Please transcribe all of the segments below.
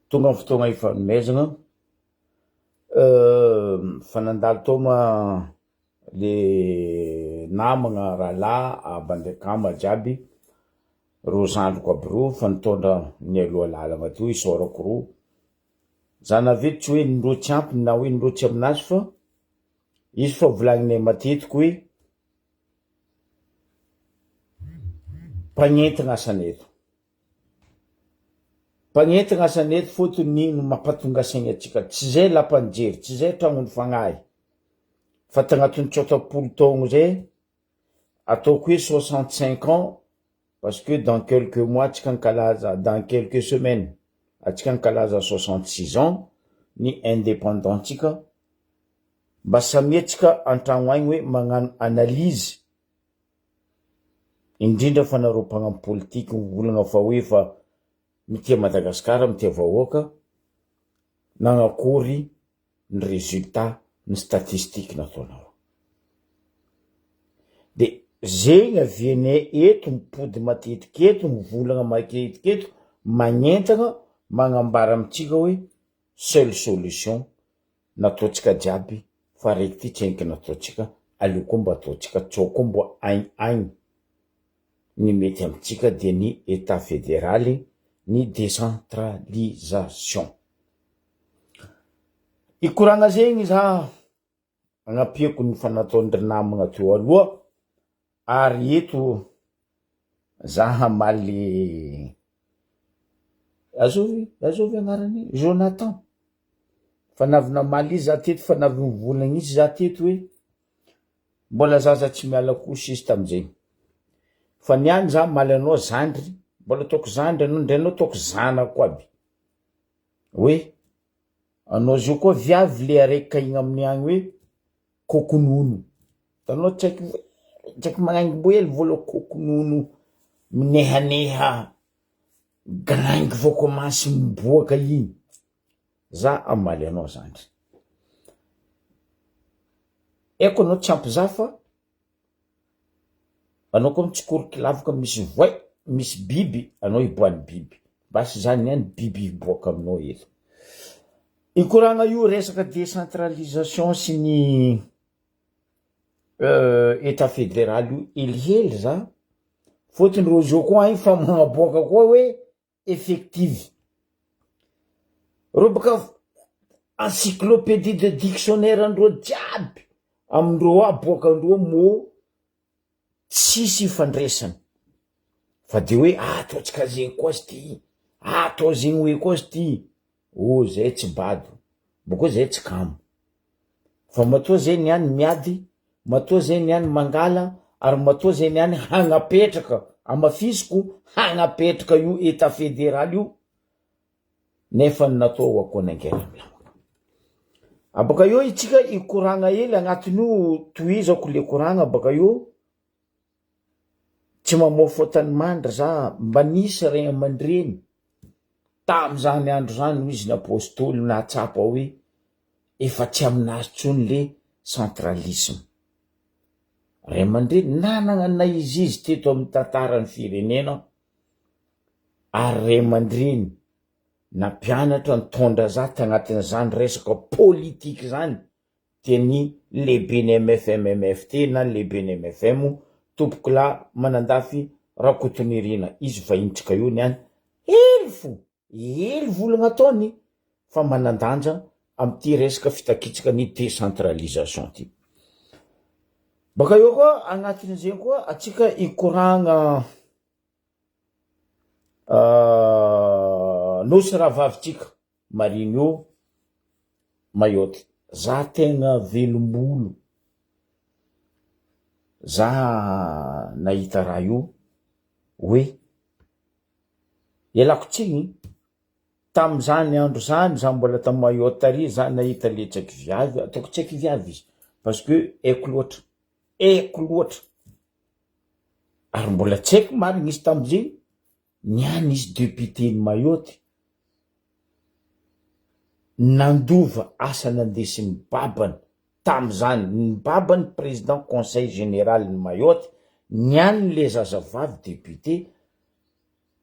tonga amin'ny fotoagna ifanomezagna fa nandalo toma le namagna rahalahy abandraikama jiaby ro zandriko aby ro fa nitondra ny aloha lalagna teo isaorako ro za naveto tsy hoe nindrotsy ampiny na hoe nindrotsy aminazy fa izy fa volagninay matetiky hoe mpagnentagna asaneto mpagnentagna asaneto fotony nino mampatonga saigny atsika tsy zay lapanjery tsy zay tragnony fagnahy fa tagnatony 30 taogno zay ataoko hoe 65 ans parce que dans quelques mois atsika nkalaza dans quelques semaines atsika nkalaza 66 ans ny indépendant tsika mba samia tsika antragno agny hoe magnano analyse indrindra fanaropagna amin'ny politique mivolagna fa hoe fa mitia Madagasikara mitia vahoaka nagnakory ny résultat ny statistique nataonao de zegny avianay eto mipody matetiky eto mivolagna matetiky eto magnentagna magnambara amitsika hoe seule solution nataotsika jiaby fa raiky ty tsenky nataotsika aleo koa mba ataotsika tsao koa mba aigny ny mety amitsika de ny état fédéral ny décentralisation ikoragna zegny za agnapiako ny fanataondry namagna teo aloha ary eto za hamaly azovy agnarany Jonathan fanavy namaly izy za teto fanavy mivolagna izy za teto hoe mbola zaza tsy miala kosy izy tamizegny fa niany za maly anao zandry mbola ataoko zandry anao ndray anao ataoko zanako aby hoe anao zio koa viavy le araiky kaigna amin'ny agny hoe kokonono tanao tsaiky magnaingy boely vola kokonono minehaneha ganaingy vao komansy miboaka igny za amaly anao zandry eko anao tsy ampy za fa anao koa mitsikoroky lavaka misy voay misy biby anao iboany biby basy zany any biby iboaka aminao eto ikoragna io resaka décentralisation sy ny état fédéral io helihely za fotony rojo koa agny fa magnaboaka koa hoe effective ro baka encyclopédie de dictionnaire andro jiaby amindro aboaka andro mo tsisy ifandraisany fa de hoe ataotsika zegny koa zy ty atao zegny hoe koa zy ty zay tsy bado bokoa zay tsy kamo fa matoa zay niany miady matoa zay niany mangala ary matoa zay niany hagnapetraka amafisiko hagnapetraka io état fédéral io nefa natao akonangela milamaka abaka io itsika ikoragna hely agnatin'io toizako le koragna baka io tsy mamofo tany mandry za mba nisy ray amandreny tamizany andro zany izy napôstôly natsapa hoe efa tsy aminazy tsony le centralisme ray amandreny nanagna izy teto amin'ny tantarany firenena ary ray amandreny nampianatra nitondra za tagnatin'izany resaka politique zany teny lehibeny MFMMFT na lehibeny MFM tompoko la manandafy Rakotonirina izy vahintsika io niany hely volagna ataony fa manandanja amty resaka fitakitsika ny décentralisation ty baka eo koa agnatin'izay koa atsika ikoragna nosy rahavavitsika mariny Mayotte za tegna velombolo za nahita raha io hoe ialako tsigny tamizany andro zany za mbola tamy Mayotte ary za nahita le tsaiky viavy ataoko tsaiky viavy izy parce que eko loatra ary mbola tsaiky marigny izy tamizay niany izy député ny Mayotte nandova asa nandesy ny babany tamizany ny babany président conseil général ny Mayotte niany le zazavavy député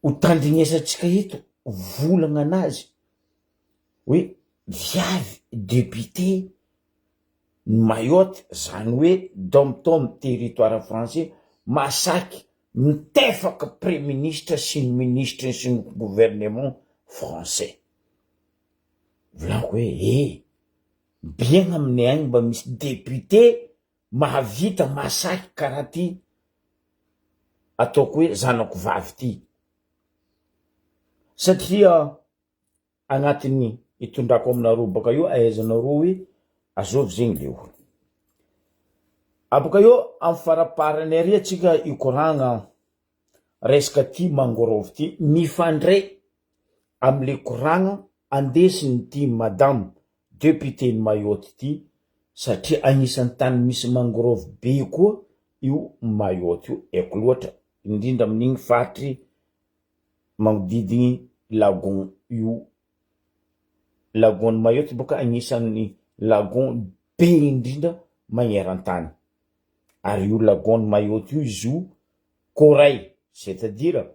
ho tandrignesatsika eto volagna anazy hoe viavy député Mayotte, zany hoe dom-tom territoire français, masaky mitefaka premier ministre sy ny ministre sy ny gouvernement français. Volaniko hoe biegna aminay agny mba misy député mahavita masaky karaha ty ataoko hoe zanako vavy ty, satria agnatiny itondrako aminareo baka eo ahaizanareo hoe azovy zegny le olo. Abaka eo amy faraparany ary atsika ikoragna resaka ty mangorov ty mifandray amle koragna andesiny ty madame député ny Mayotte ty, satria agnisan'ny tany misy mangorov be koa io Mayotte io, eko loatra indrindra amin'igny faritry magnodidigny lagon io. Lagon Mayotte boka agnisan'ny lagon be indrindra magneran-tany, ary io lagon Mayotte io izy io corail, c'est-à-dire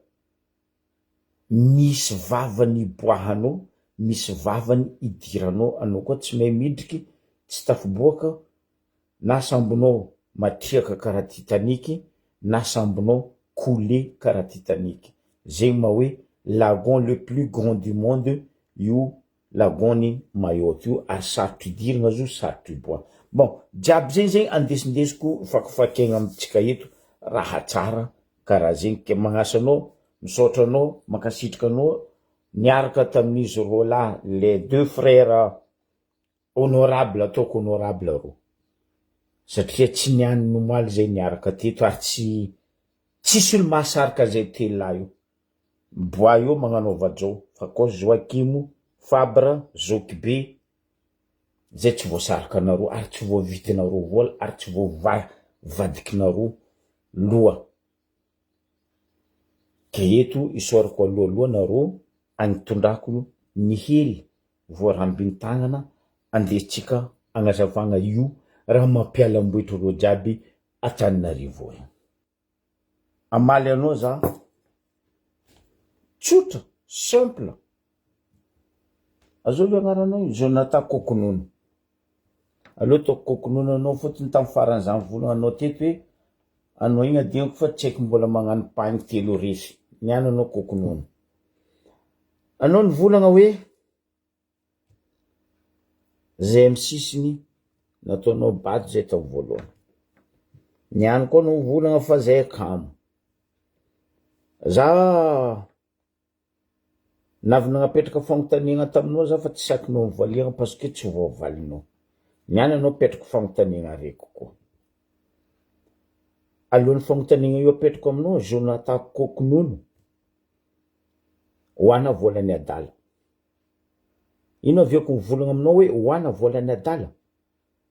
misy vavany iboahanao, misy vavany idiranao, anao koa tsy mahay midriky, tsy tafiboaka, na sambonao matriaka karaha Titanic, na sambonao coulé karaha Titanic. Zegny ma hoe lagon le plus grand du monde io lagony Mayotte io, ary sarotry idiragna zo sarotry iboahana. Bon, jiaby zegny zegny andesindesiko fakifakegna amitsika eto raha tsara karaha zegny, ke magnasanao misaotra anao makasitraka anao niaraka tamin'izy roa lahy, les deux frères honorable, ataoko honorable ro, satria tsy niany nomaly zay niaraka teto ary tsisy olo mahasaraka zay telo lahy io. Bois io magnano vajao, fa koa Joakim, Fabre, Zokibe, zay tsy voasaraka anareo ary tsy voavitinareo vola ary tsy voavadikinareo loha. Ke eto isorako alohaloha nareo agnitondrako ny hely voarambiny tagnana andesitsika agnazavagna io raha mampialamboetry reo jiaby Antananarivo. Amaly anao za tsotra simple, azovy agnaranao io Jonathan Kokonono. Aloha taoko Kokonono anao fotony tamy farany zany volagna anao teto hoe anao igny adignako fa tsy haiko mbola magnano pagne telo resy, niany anao Kokonono. Anao nivolagna hoe zay amy sisiny nataonao bady zay tao voalohany, niany koa anao volagna fa zay akamo. Za navy nagnapetraka fagnontaniagna taminao za fa tsy sakinao mivaliagna parce que tsy voavalinao. Niany anao petraka fagnontaniagna araiky koa. Alohan'ny fagnontaniagna io apetrako aminao, Jonathan Kokonono, hoana volany adala. Ino aviako mivolagna aminao hoe hoana volany adala?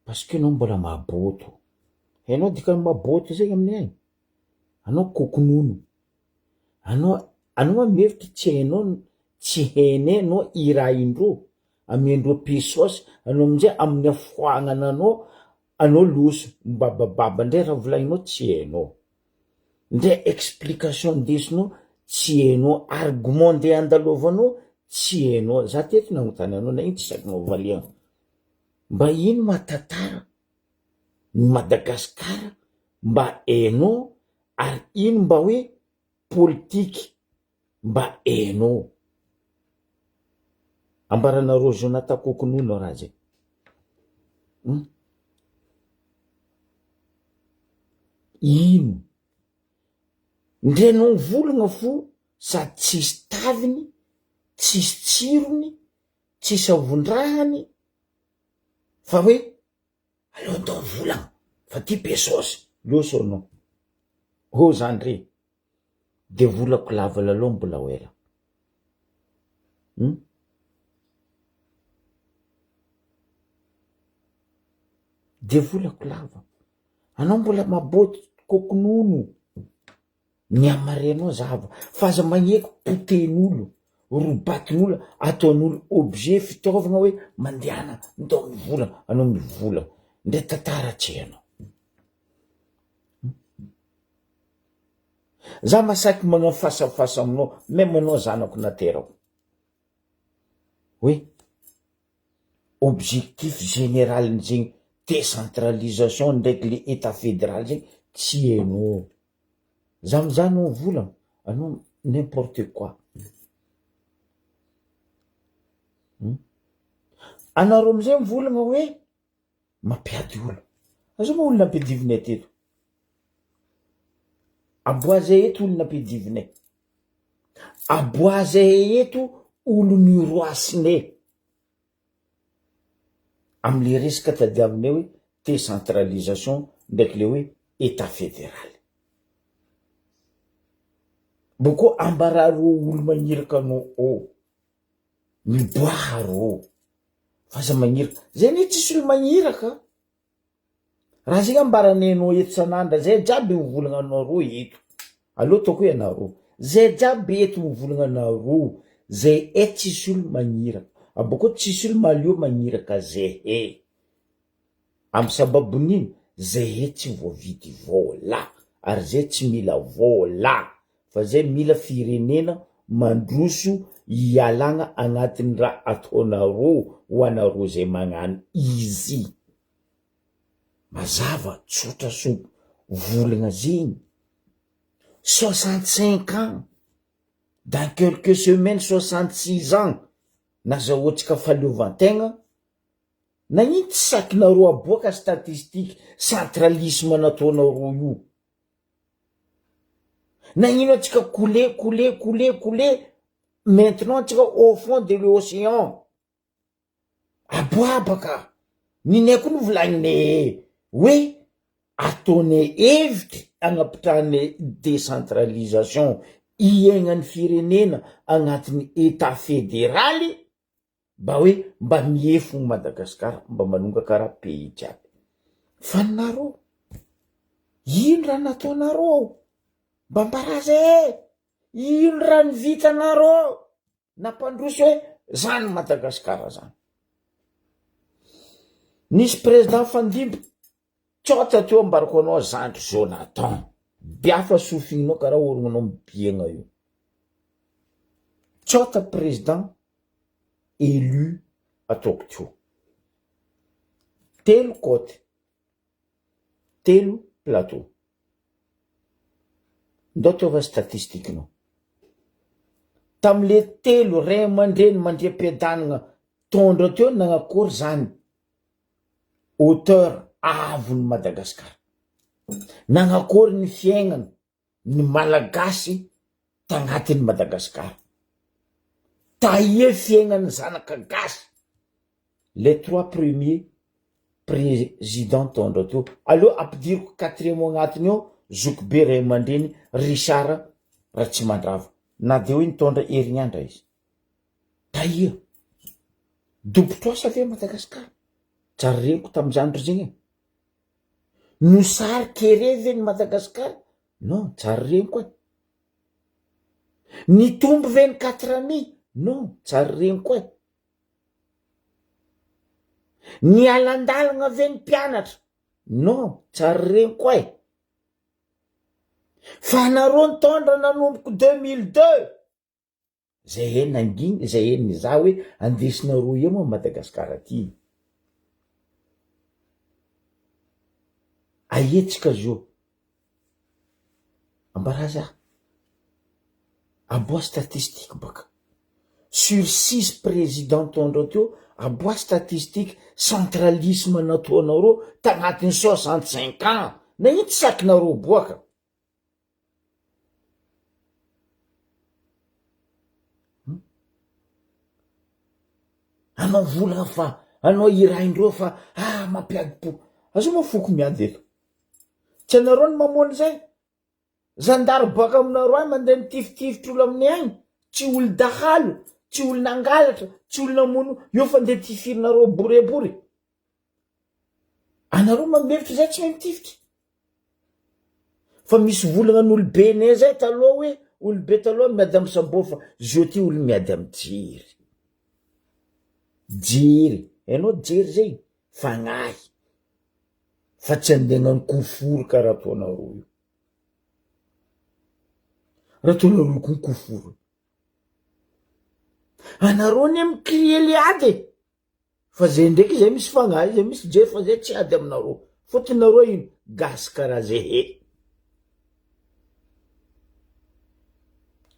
Parce que anao mbola maboto. Hainao dikany maboto zegny aminay agny? Anao Kokonono. Anao mihevitra tsy hainao, tsy hainay anao i raha indro amiendro pisosy, anao aminjay amin'ny afoagnananao anao loso mibabababa ndray raha volagninao tsy hainao, ndray explication ndesinao tsy hainao, argument ndeha andalovanao tsy hainao. Za teto nagnontany anao na iny tsy sakinao valiagna, mba ino mahatantara ny Madagasikara mba hainao, ary ino mba hoe politiky mba hainao. Ambaranareo Jonathan Kokonono raha zay. Ino ndre anao volagna fo sady tsisy taviny, tsisy tsirony, tsisy avondrahany, fa hoe aleo andao volagna fa ty pesosy loso anao. Ho zany re de volako lava lalao mbola ho ela. De volako lava anao mbola maboty Kokonono, ny amarenao zava fa aza magneko poten'olo, robatin'olo, ataon'olo objet fitaovagna hoe mandehana ndao mivolagna, anao mivolagna ndre tantara tsy hainao. Za masaky magnano fasafasa aminao, même anao zanako naterako, hoe objectif généralin'zegny décentralisation ndraiky le état fédéral zegny tsy hainao. Za mizaha anao volagna anao n'importe quoi. Anareo amizay mivolagna hoe mampiady olo. Azao moa olona ampedivinay teto. Aboazay eto olona ampedivinay. Aboazay eto olo niroasinay. Amle resaka tadiavinay hoe décentralisation ndraiky le hoe état fédéral. Boko ambararo olo magniraka anao miboaro fa za magniraka zay ne tsisy olo magniraka. Raha zegny ambaranay anao eto sanandra zay jiaby mivolagna anareo eto. Allo taoko hoe anareo zay jiaby eto mivolagna anareo zay tsisy olo magniraka. Aboko tsisy olo malio magniraka zay amy sababon'ino zay tsy voavidy vola ary zay tsy mila vola fa zay mila firenena mandroso ialagna agnatin'ny raha ataonareo ho anareo zay magnano izy. Mazava tsotra so volagna zegny 65 ans dans quelques semaines 66 ans nazahoatsika fahaleovantegna. Nagnino tsy sakinareo aboaka statistique centralisme nataonareo io? Nagnino atsika couler maintenant atsika au fond de l'océan? Aboabaka ninay koa novolagninay hoe ataonay hevitry agnapitrahany décentralisation iaignan'ny firenena agnatin'ny état fédéraly mba hoe mba miefo Madagasikara mba manonga karaha pays jiaby. Fa nareo ino raha nataonareo? Mba mbarazay ino raha nivitanareo nampandroso hoe zany Madagasikara zany. Nisy président fandimby tsota teo ambarako anao Zandry Jonathan biafa sofinao karaha orognanao mibiagna io. Tsota président élu ataoko teo. Telo côte, telo plateau. Ndao taova statistiquenao. Tamle telo ray aman-dreny mandriam-piadanagna tondra teo nagnakory zany auteur avon'ny Madagasikara. Nagnakory ny fiaignana ny malagasy tagnatin'ny Madagasikara. Taie fiaignan'ny zanaka gasy. Les 3 premiers présidents tondra teo. Allo ampidiriko 4e agnatiny ao Zokibe ray aman-dreny Richard Ratsimandrava. Na de hoe nitondra herignandra izy. Taia. Dobotroasa avy Madagasikara. Tsary reniko tam'izandro zegny. Nosariky ere ve ny Madagasikara? Non, tsary reniko. Nitombo ve ny 4 Non, tsary reniko. Nialandalagna ve ny mpianatra? Non, tsary reniko. Fa nareo nitondra nanomboky 2002. Zay nanginy, zay nizaha hoe andesinareo io moa Madagasikara ty. Aetsika zio. Ambaraza. Aboa statistique baka. Sur 6 présidents tondra teo, aboa statistique centralisme nataonareo tagnatin'ny 65 ans. Na ino tsy sakinareo boaka? Anao volagna fa anao iraindreo fa mampiady po. Azo moa foko miady eto. Tsy anareo ny mamono zay. Zandary baka aminareo any mandeha mitifitifitry olo amin'ny agny. Tsy olo dahalo, tsy olo nangalatra, tsy olo namono. Io fa ndeha tifirinareo borebory. Anareo mamevitry zay tsy mitifitry. Fa misy volagna n'olobe ne zay taloha hoe olobe taloha miady amin'ny sambo fa zio ty olo miady amin'ny jiry. Jiry, hainao jiry zay fagnahy. Fa tsy andegnany koforo karaha ataonareo io. Raha ataonareo koa koforo. Anareo ne mikrie liady. fa zay ndraiky zay misy fagnahy zay misy je fa zay tsy ady aminareo fotony nareo ino gasy karaha zay he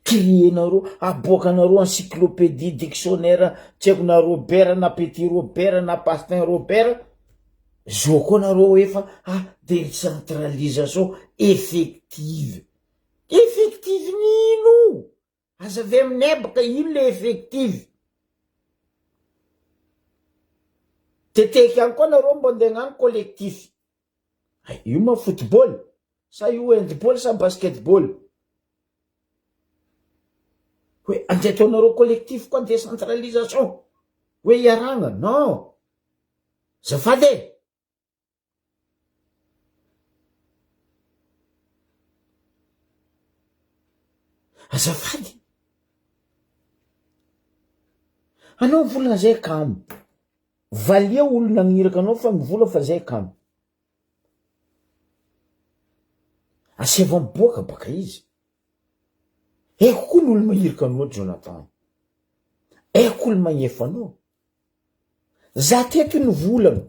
crienareo aboakanareo encyclopédie dictionnaire tsy haiko na Robert na Petit Robert na Pastin Robert zo koa nareo efa décentralisation effective nino aza avy aminay baka ino le effective teteky any koa nareo mbo andeha agnano collectif io ma football sa io handball sa basketball hoe andeha ataonareo collectif koa décentralisation hoe iaragna non zafady azafady anao mivolagna zay kamo valia olo nagniraka anao fa mivola fa zay kamo aseva miboaka baka izy eko koa n'olo mahirika anao Jonathan eko olo magnefa anao za teto ny volagna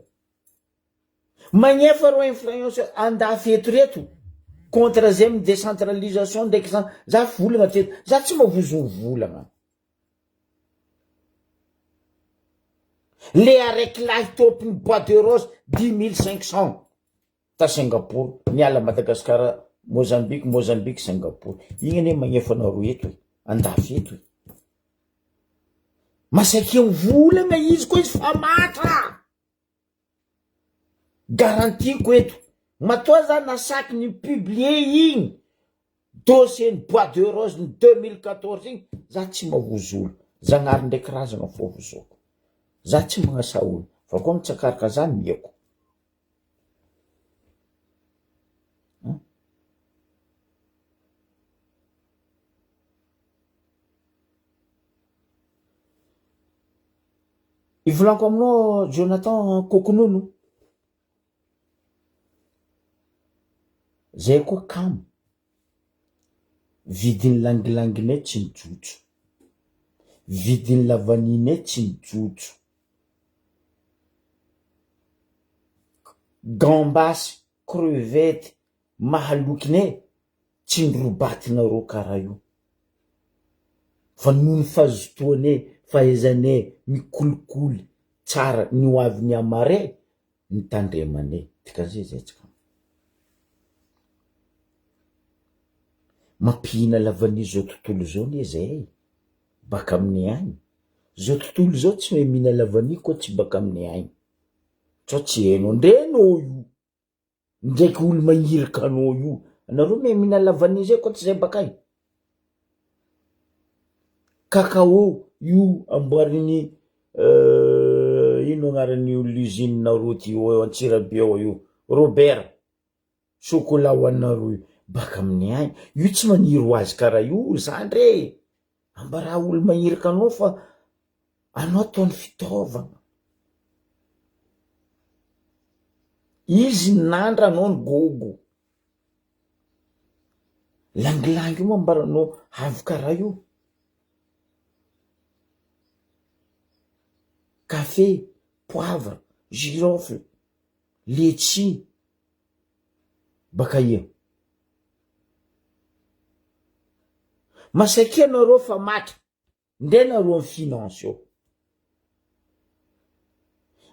magnefa ro influence andafy eto reto contre zay amin'ny décentralisation ndraiky zany za volagna teto za tsy mavozo volagna le araiky lahy topiny bois de rose 10 500 ta Singapour niala Madagasikara Mozambique Singapour igny ane magnefa anareo eto andafy eto masaky volagna izy koa izy fa matra garantiko eto matoa za nasaky ny publier igny dossier ny bois de rose ny 2014 igny za tsy mavozolo zagnary ndraiky razagna fo vozoko za tsy magnasa olo fa koa mitsakaraka zany mieko ivolako aminao Jonathan Kokonono zay koa kamo vidiny langilanginay tsy mijotso vidiny lavaninay tsy mijotso gambasy crevette mahalokinay tsy ndrobatinareo karaha io fa noho ny fahazotoanay fahaizanay mikolikoly tsara ny hoavin'ny amare ny tandremanay dikan'izay zay tsika mampihina lavany zao tontolo zao ne zay baka amin'ny agny zao tontolo zao tsy mahay mihina lavany koa tsy baka amin'ny agny sao tsy hainao ndrenao io ndraiky olo magnirika anao io anareo mahay mihina lavany zay koa tsy zay baka agny cacao io amboariny ino agnaran'io l'usine nareo ty eo Antsirabe io Robert chocolat hoanareo io baka amin'ny agny io tsy maniry ho azy karaha io zandre ambaraha olo magnirika anao fa anao ataony fitaovagna izy nandra anao ny gogo langilangy io mambaranao avy karaha io café poivre girofle letchi baka io masaky anareo fa matra ndre nareo amin'ny finance io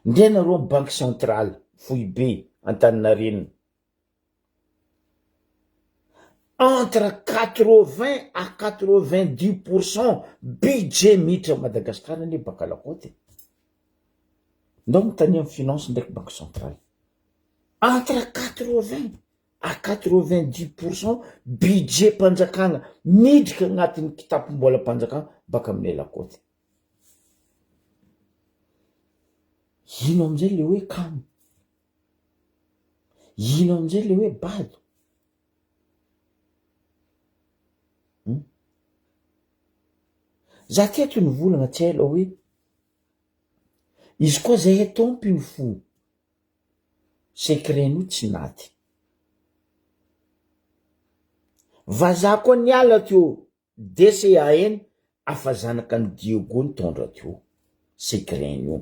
ndre nareo amin'ny banque centrale Foibe Antaninarenina entre 80 à 90% budget miditra Madagasikara ne baka lakoty ndao mitany amin'ny finance ndraiky banque centrale entre 80 à 90% budget mpanjakana midrika agnatin'ny kitapom-bola mpanjakana baka aminay lakoty ino amizay le hoe kamo ino amizay le hoe bado za teto ny volagna tsy ela hoe izy koa zay tompiny fo secret-nio tsy naty vazaha koa niala teo DCAN afa zanaka ny Diego nitondra teo secret-nio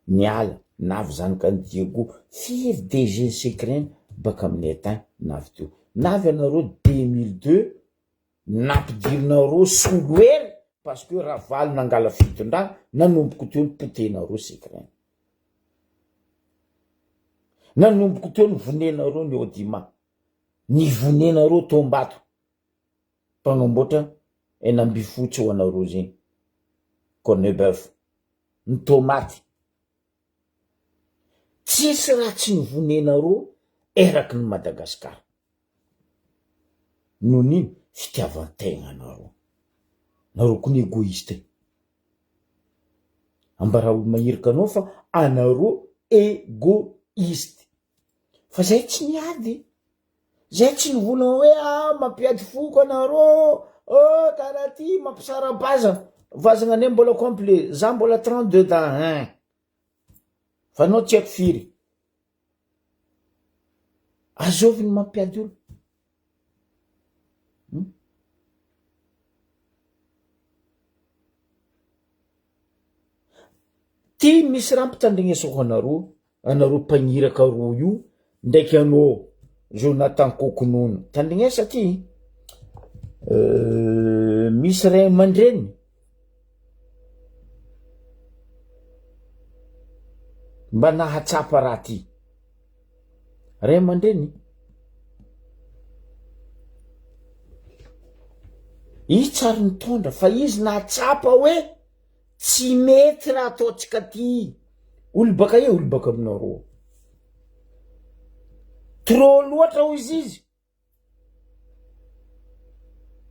niala navy zany ka ny Diego firy DG secret baka amin'ny etain navy teo navy anareo 2002 nampidirinareo solo hery parce que raha valo nangala fitondrana nanomboko teo ny potenareo secret nanomboko teo ny vonenareo ny Odima ny vonenareo Tombato mpanamboatra enambifotsy ho anareo zeny Cornebeuf ny tomaty tsisy raha tsy nivonenareo eraky ny Madagasikara noho nino fitiavan-tegna nareo koa ny egoiste ambara olo mahirika anao fa anareo egoiste fa zay tsy niady zay tsy nivolagna hoe mampiady foko anareo karaha ty mampisara-baza vazagna ane mbola complet za mbola 32 dans fa anao tsy haiko firy azoviny mampiady olo ty misy raha mpitandrignesako anareo mpagniraka roa io ndraiky anao Jonathan Kokonono tandrignesa ty misy ray aman-dreny mba nahatsapa raha ty ray aman-dreny i tsary nitondra fa izy nahatsapa hoe tsy mety raha ataotsika ty olo baka io olo baka aminareo trop loatra ho izy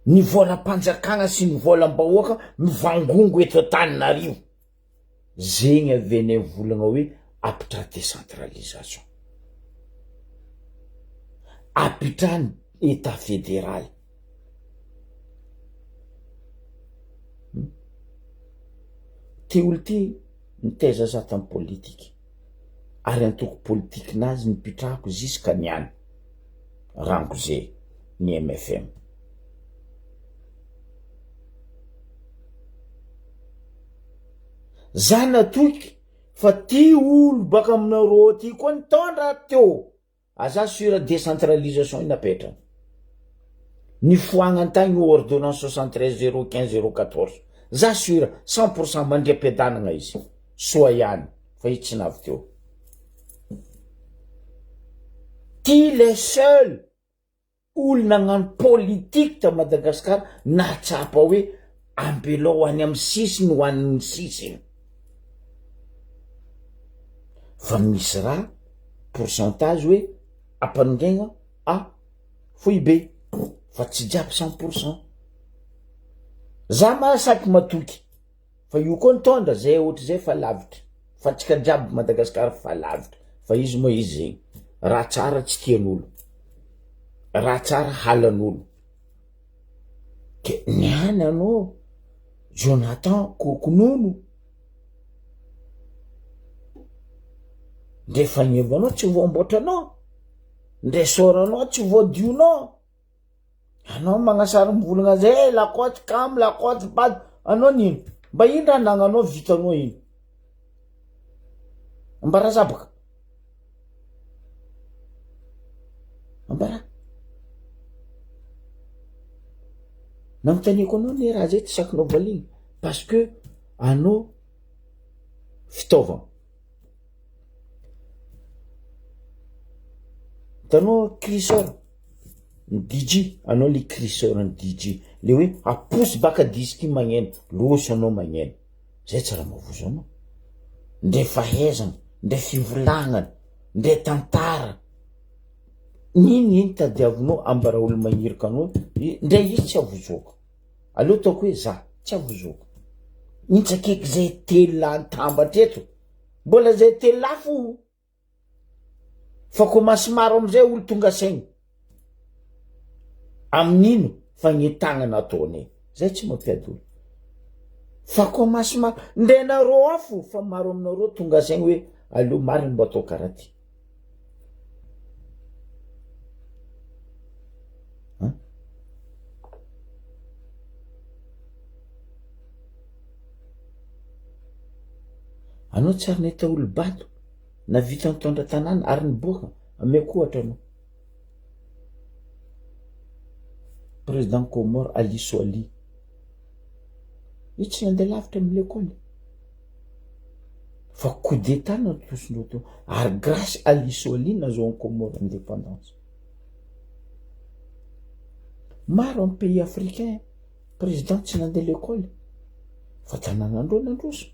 ny volam-panjakana sy ny volam-bahoaka mivangongo eto Antananarivo zegny aveny volagna hoe apitra décentralisation apitra ny état fédéral ty olo ty nitaiza za tamy politika ary antoko politika nazy nipitrahako ziska niany rango ze ny MFM za natoky fa ty olo baka aminareo ty koa nitondra teo aza sur décentralisation inapetrany ny foagnany tagny ordonnance 73 015 014 za sur 100% mandriam-piadanagna izy soa ihany fa i tsy navy teo ty le seul olo nagnano politique ta Madagasikara nahatsapa hoe ambelao any amy sisiny ho an'ny sisiny fa misy raha pourcentage hoe ampanongegna foy be fa tsy jiaby 100% za mahasaky matoky fa io koa nitondra zay ohatry zay fa lavitra fa tsika jiaby Madagasikara fa lavitra fa izy moa izy zegny raha tsara tsy tian'olo raha tsara halan'olo ke niany anao Jonathan Kokonono ndre fagnevanao tsy voamboatranao ndre soranao tsy voadionao anao magnasara mivolagna zay lakoty kamo lakoty bady anao nino mba indra anagnanao vitanao ino ambara zabaka ambara nanotaniko anao ny raha zay tsy sakinao valigny parce que anao fitaovana tanao crisseur ny DJ anao le crisseur ny DJ le hoe aposy baka disque magneno losy anao magneno zay tsy raha mavozo anao ndre fahaizana ndre fivolagnana ndre tantara niny tadiavinao ambara olo magnirika anao ndre izy tsy avozoko aleo taoko hoe za tsy avozoko intsakeky zay telo lantambatra eto mbola zay telo lafo fa ko masimaro amizay olo tonga saigny amin'ino fagnetagnana ataony zay tsy mampiady olo fa ko masimaro ndre nareo afo fa maro aminareo tonga saigny hoe aleo mariny mbo atao karaha ty anao tsy ary nahita olo-bato na vita mitondra tanàna ary niboaka ameko ohatra anao. Président Comore Ali Soali io tsy nandeha lavitra amin'ny lekôly fa coup d'état natosindreo teo ary grâce Ali Soali nahazoan'ny Comore indépendance. Maro amin'ny pays africain président tsy nandeha lekôly fa tanànandreo nandroso.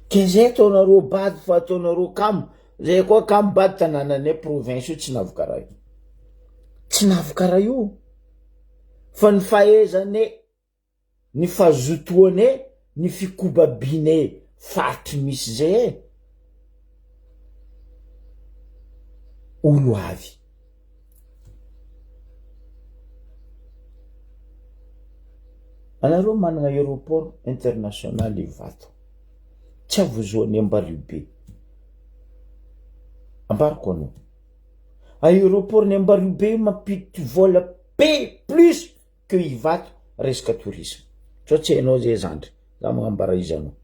Ke zay ataonareo bady fa ataonareo kamo, zay koa kamo bady tanànanay province io tsy navoka raha io. Tsy navoka raha io fa ny fahaizane, ny fahazotoane, ny fikobabine faritry misy zay olo avy. Anareo manana aéroport international Ivato, tsy avozoany Ambaribe. Ambariko anao aéroport ny Ambaribe mampity vola be plus que Ivato resaka tourisme. Sao tsy hainao zay zandry, za magnambara izy anao.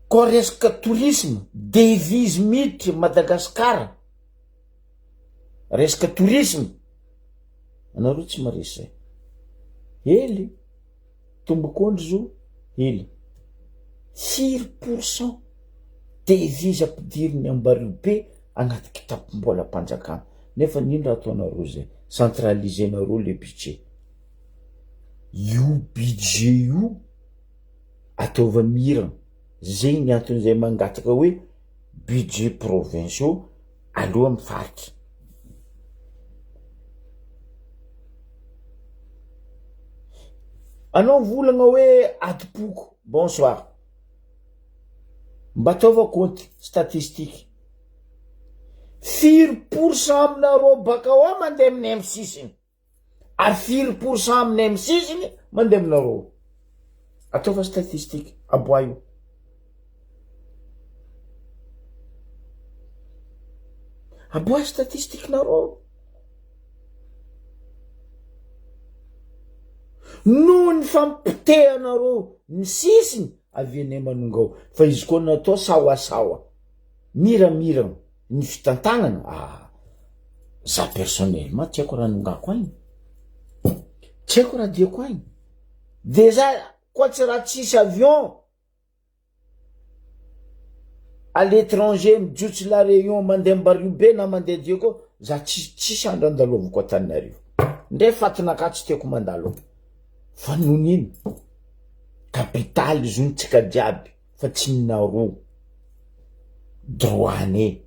Koa resaka tourisme, devise miditra Madagasikara, resaka tourisme, anareo tsy maresy zay. Hely tombokondry zo hely 6% devise ampidiriny Ambaribe agnaty kitapom-bola mpanjakana. Nefa nindra ataonareo zay, centralisenareo le budget. Io budget io ataova mirana, zay ny anton'izay mangataka hoe budget provinciaux aloha amin'ny faritra. Anao volagna hoe atipoko, bonsoir. Mba ataova compte statistique. 4% aminareo baka ao mandeha amin'ny M6-iny. Ary 4% amin'ny M6-iny mandeha aminareo. Ataova statistique, aboa io. Aboa statistique nareo. No ny fampitehanareo ny sisiny aviany manongao fa izy koa natao sawasawa mira ny fitantagnana. Za personnellement tsy haiko raha nongako ainy, tsy haiko raha diako ainy. Déjà koa tsy raha tsisy avion à l'étranger mijotso la Réunion mandeha Ambaribe na mandeha diako, za tsisy andro andalovako Antananarivo. Ndre fatinaka tsy tiako mandalo fa nonino capitale zontsika jiaby fa tsy minaro droane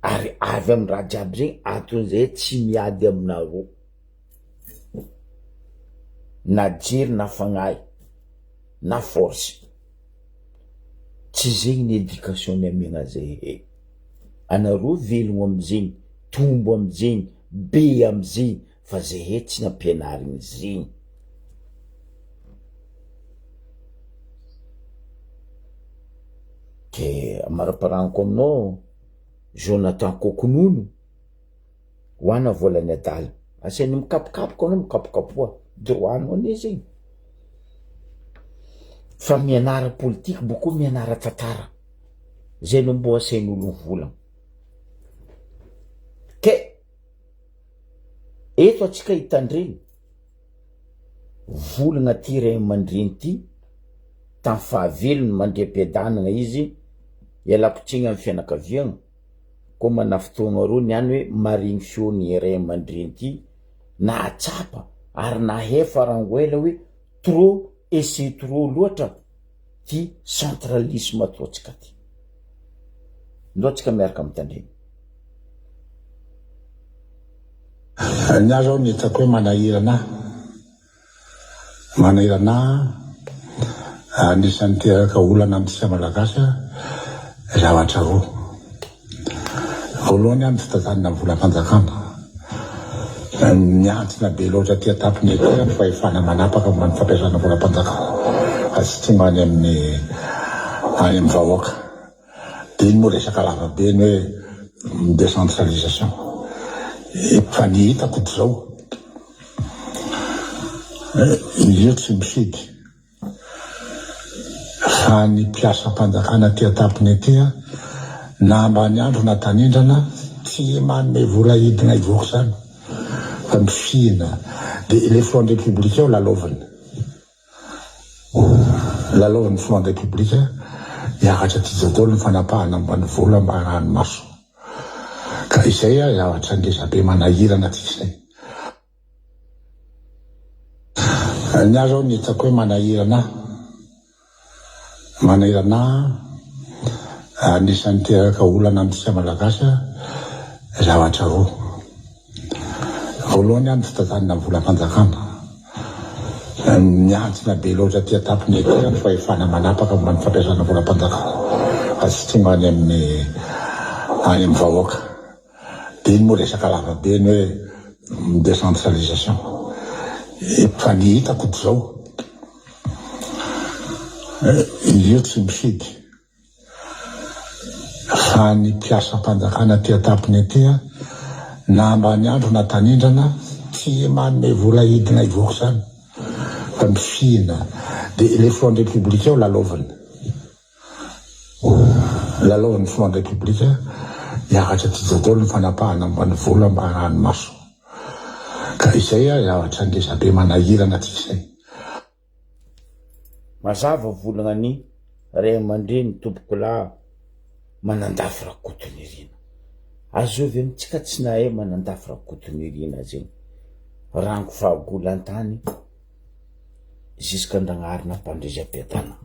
ary avy amin'ny raha jiaby zay aton'izay tsy miady aminaro na jiry na fagnahy na force. Tsy zegny ny éducation ny amiagna zay. Anaro velogno amizegny, tombo amizegny, be amizegny, fa zay tsy nampianariny zegny. Ke amaraparaniko aminao Jonathan Kokonono hoana volany adala, asainy mikapokapoka anao mikapokapoa droanao ane zegny. Fa mianara politique beaucoup mianara tantara, zay no mbo asain'olo volagna. Ke eto atsika hitandreny volagna ty Ray Aman-dreny ty tamy fahavelony mandre-piadanana izy iala-potsigna amin'ny fianakaviagna. Koa mana fotoagna ro niany hoe marigny feony Ray Aman-dreny ty na atsapa ary nahefa rangoela hoe trop et c'est trop loatra ty centralisme ataotsika ty. Ndoatsika miaraka mitandreny. Nya zao nitako hoe manahirana anisan'ny teraka olana amitsika malagasy zavatra roa. Voalohany amin'ny fitantanana volam-panjakana miantsona be loatra ty atapiny eto ny fahefana manapaka momba ny fampiasana volam-panjakana asitsonga any amin'ny vahoaka. De iny moa resaka lavabe ny hoe décentralisation. Fa ny hitako zao izy io tsy misidy fa ny mpiasa-mpanjakana tia tapiny etya na ambany andro na tanindrana tsy manome vola hidina ivoaka zany fa mifihina de le front républicain lalovany front républicain miakatra ty jadolo ny fanapahana ambany vola mba rano maso ka izay a zavatra ngezabe manahirana ty izay ny azo ao ny hitako hoe manahirana anisan'ny teraka olana amitsika malagasy zavatra roa voalohany any fitatanina volam-panjakana miantsina be loatra tia tapiny etya ny fahefana manapaka momba ny fampiasana volam-panjakana fa tsy tonga any amin'ny vahoaka de iny moa resaka lavabe ny hoe décentralisation fa ny hitako ty zao io tsy mifidy fa ny mpiasa-mpanjakana tia tapiny etya na ambany andro na tanindrana tsy manome vola hidina ivoaka zany fa mifihina de le front républicain lalovany front républicain miakatra ty jadolo ny fanapahana ambany vola mba rano maso ka izay a zavatra ngezabe manahirana ty izay mazava volagna ny ray aman-dreny tompoko lahy manandafy rakotony irina azo avy amitsika tsy nahay manandafy rakotony irina zegny rango fahagolan-tany zisk'andragnarina mpandrizam-piadana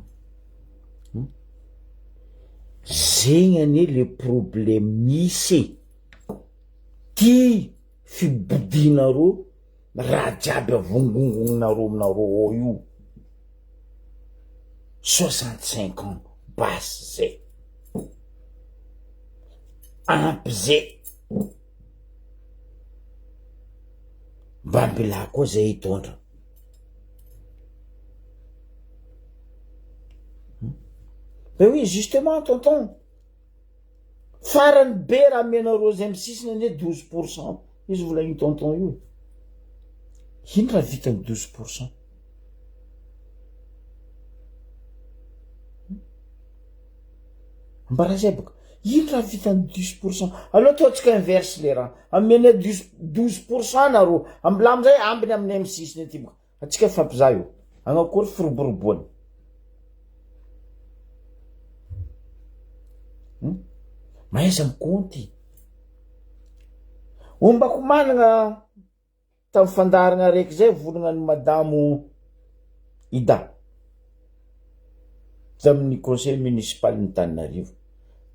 zegny ane le problème misy ty fibodinareo raha jiaby avongongonareo aminareo ao io 65 ans basy zay ampy zay mba mbila koa zay hitondra ben oui justement tonton farany be raha menareo zay misisina ane 12% izy volagny tonton io ino raha vitany 12%. Mbara zay boka ino raha vitany 10%. Aloha ataotsika inverse le raha amene 12% nareo ambilamy zay ambiny amin'ny M6 aty boka atsika fampiza io agnakory firoboroboany mahaiza mikonty ombako managna tamy fandaragna raiky zay volagna ny madamo Ida tamin'ny conseil municipal ny Tananarivo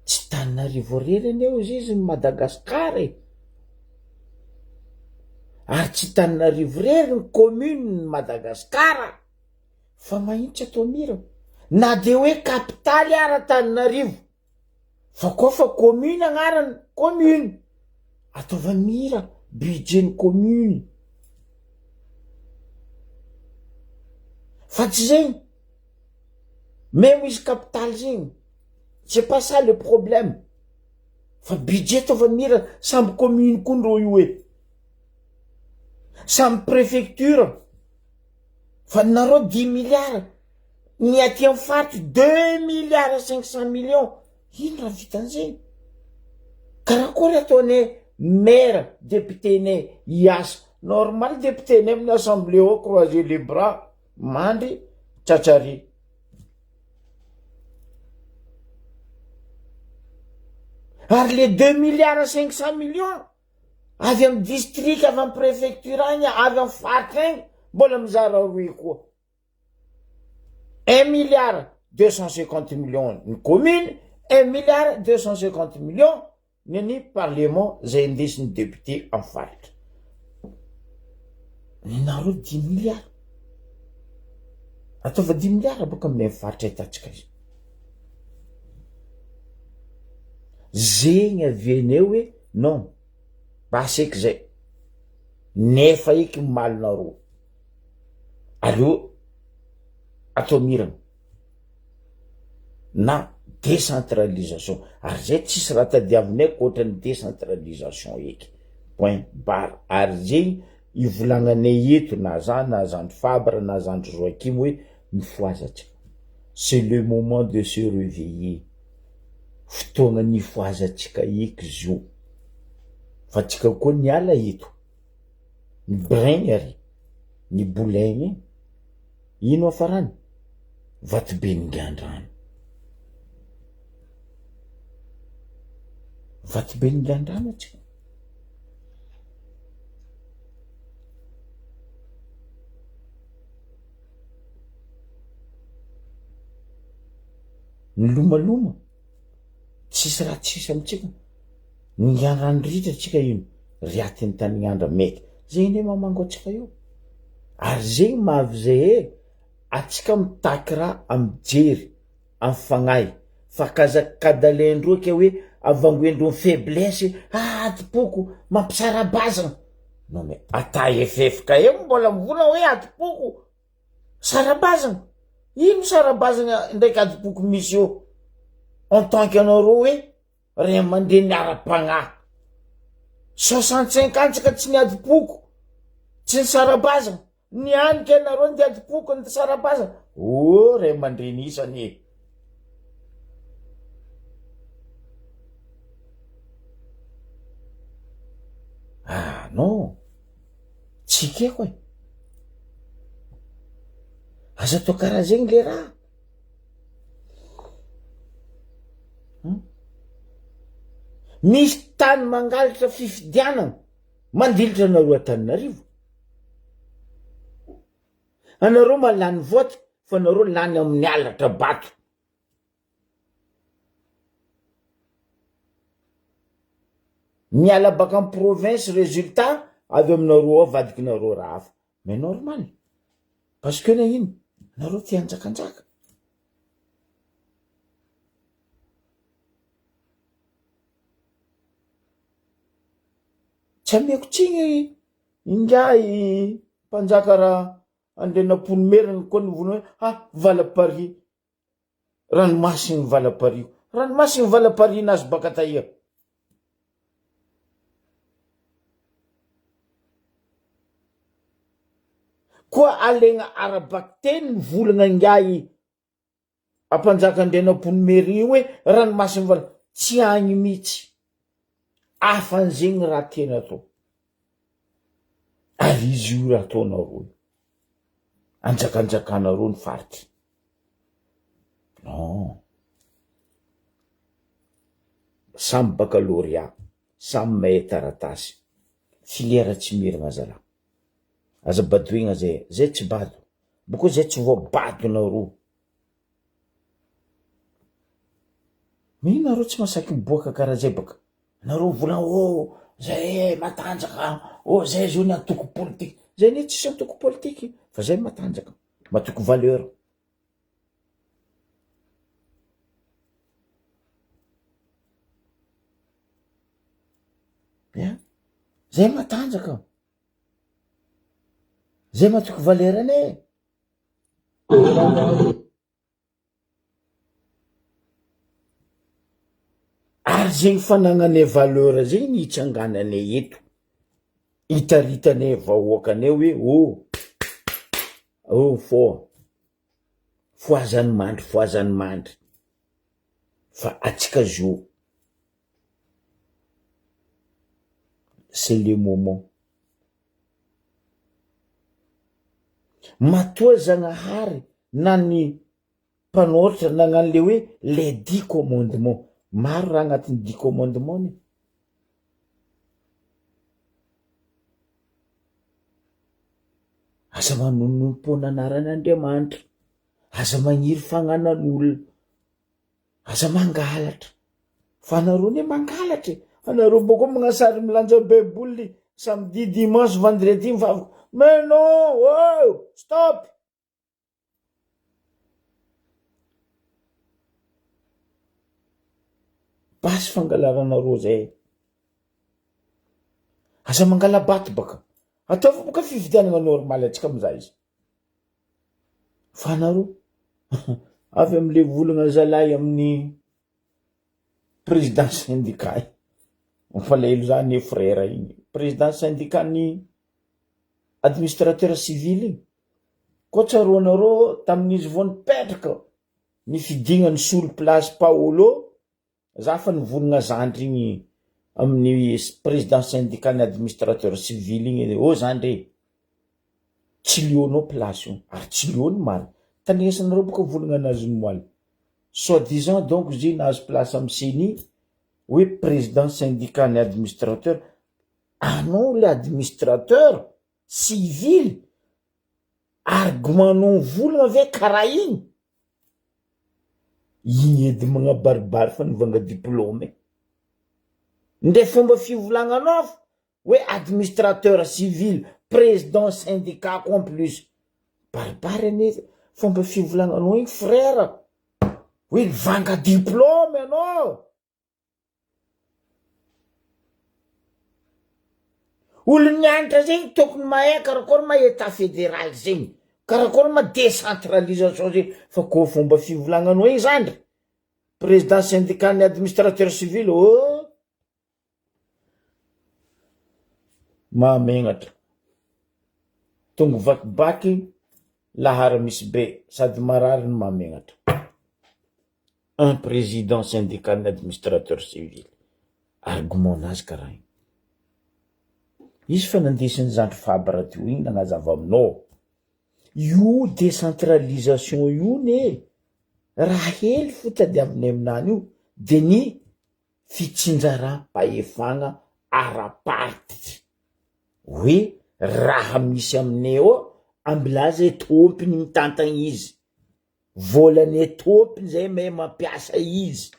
tsy Tananarivo rerany eo izy Madagasikara ary tsy Tananarivo rerany commune ny Madagasikara fa mahitsy atao mira na de hoe capitale ara Tananarivo fa koa fa commune agnarany commune ataova mira budget ny commune fa tsy zegny même izy capitale zegny c'est pas ça le problème fa budget ataova mira samby commune koa ndreo io hoe samby préfecture fa nareo 10 milliards ny aty amin'ny faritra 2 milliards 500 millions ino raha vitan'izay karakory ataone maire député ne hiasa normal député ne amin'ny assemblée ao croiser les bras mandry tsatsary ary le 2 milliards 500 millions avy amin'ny district avy amin'ny préfecture agny avy amin'ny faritra agny mbola mizara roe koa 1 milliard 250 millions ny commune 1 milliard 250 millions ny parlement zay indesiny député amin'ny faritra ninaro 10 milliards ataova 10 milliards boka amin'ny faritra hitatsika izy zegny aviene hoe non baseky zay nefa eky malinareo aleo atao mirana na décentralisation ary zay tsisy raha tadiavinay koatra ny décentralisation eky point barre ary zegny ivolagnanay eto na zandry Fabre na zandry Joakim hoe mifoazatsika c'est le moment de se réveiller. Fotoana nifoazatsika eky zio. Fa tsika koa niala eto. Ny brin ary, ny bolaigny, ino afarany? Vatoben'Andrano. Vatoben'Andrano atsika. Ny lomaloma, tsisy raha tsisy amitsika. Ny andrano ritra atsika ino, riatin'ny taniandra meky. Zay ne mamango atsika io. Ary zay mahavy zay atsika mitaky raha amijery, amy fagnahy. Fa kadalendroa ke hoe avangoendro faiblesse, atipoko, mampisarabazana. Non mais ata efefika eo mbola mivona hoe atipoko, sarabazana. Ino sarabazana ndraiky atipoko misy io? En tant que anareo hoe ray aman-dreny ara-pagnahy. 65 ans ka tsy niadipoko, tsy ny sarabazana. Nianika anareo ny adipoko ny sarabazana. Oh, ray aman-dreny isany. Ah non, tsy keko e. Aza atao karaha zegny le raha. Misy tany mangalatra fifidianana, mandilitra anareo Antananarivo. Anareo malany vote, fa anareo lany amin'ny alatra bato. Miala baka amin'ny province résultat, avy aminareo ao vadikinareo raha hafa. Mais normal. Parce que na ino, anareo tia hanjakanjaka. Tsy ameko tsigny ingay mpanjaka raha andrenam-pony merina koa nivona hoe Valapari. Ranomasiny Valapari. Ranomasiny Valapari nazy baka taia. Koa alegna arabaky teny volagna ingay ampanjaka andrenam-pony merina hoe ranomasiny Valapari. Tsy agny mihitsy. Afan'zegny raha tena atao. Ary izy io raha ataonareo. Anjakanjakanareo ny faritry. Non. Samy baccalauréat, samy mahay taratasy. Filière tsy mirina zala. Aza badoigna zay tsy bado. Boko zay tsy voa bado nareo. Minareo tsy masaky miboaka karaha zay baka. Nareo volana zay matanjaka, zay zio ny antoko politique. Zay ne tsisy antoko politique, fa zay matanjaka, matoko valeur. Bien. Zay matanjaka. Zay matoko valeur ane. Ary zegny fanagnane valeur zegny hitsanganane eto. Hitaritane vahoakane hoe foazany mandry. Fa atsika zio. C'est le moment. Matoa Zagnahary na ny mpanoratra nagnan'le hoe les 10 commandements. Maro raha agnatin'ny 10 commandements ni. Aza manonompo anaran'Andriamanitra. Aza magniry fagnanan'olona. Aza mangalatra. Fa anareo ne mangalatra. Anareo boko magnasary milanja baiboly samedi, dimanche, vendredi mivavaka. Mais non, stop. Basy fangalaranareo zay. Aza mangala bato baka. Ataova boka fifidianana normal atsika amizay izy. Fa anareo avy amile volagna zalay amin'ny président syndicat. Mifalahelo zany frère igny. Président syndicat ny administrateur civil igny. Koa tsaroanareo tamin'izy vao nipetraka ny fidignany solo place Paolo za fa nivolagna zandry igny amin'ny président syndicat ny administrateur civil igny o zandry tsy lionao place io ary tsy liony maly tanesanareo boka volagna anazy ny moaly soi-disant donc izy nahazo place amy seni hoe président syndicat ny administrateur anao le administrateur civil argumentanao volagna ve karaha igny edy magnabaribary fa nivanga diplôme ndre fomba fivolagnanao hoe administrateur civil président syndicat en plus baribary ane fomba fivolagnanao igny frère hoe vanga diplôme anao olo nianatra zegny tokony mahay karakory ma état fédéral zegny karakory ma décentralisation zegny fa ko fomba fivolagnanao igny zandry président syndicat ny administrateur civil mamegnatra tongo vakibaky lahara misy be sady marary ny mamegnatra un président syndicat ny administrateur civil argument nazy karaha izy fa nandesiny zandry fabaradio igny nagnazava aminao io décentralisation io ne raha hely fotadiaviny aminany io de ny fitsinjaram-pahefagna ara-partitra hoe raha misy aminay ao ambilaza tompiny mitantagna izy volany tompiny zay mahay mampiasa izy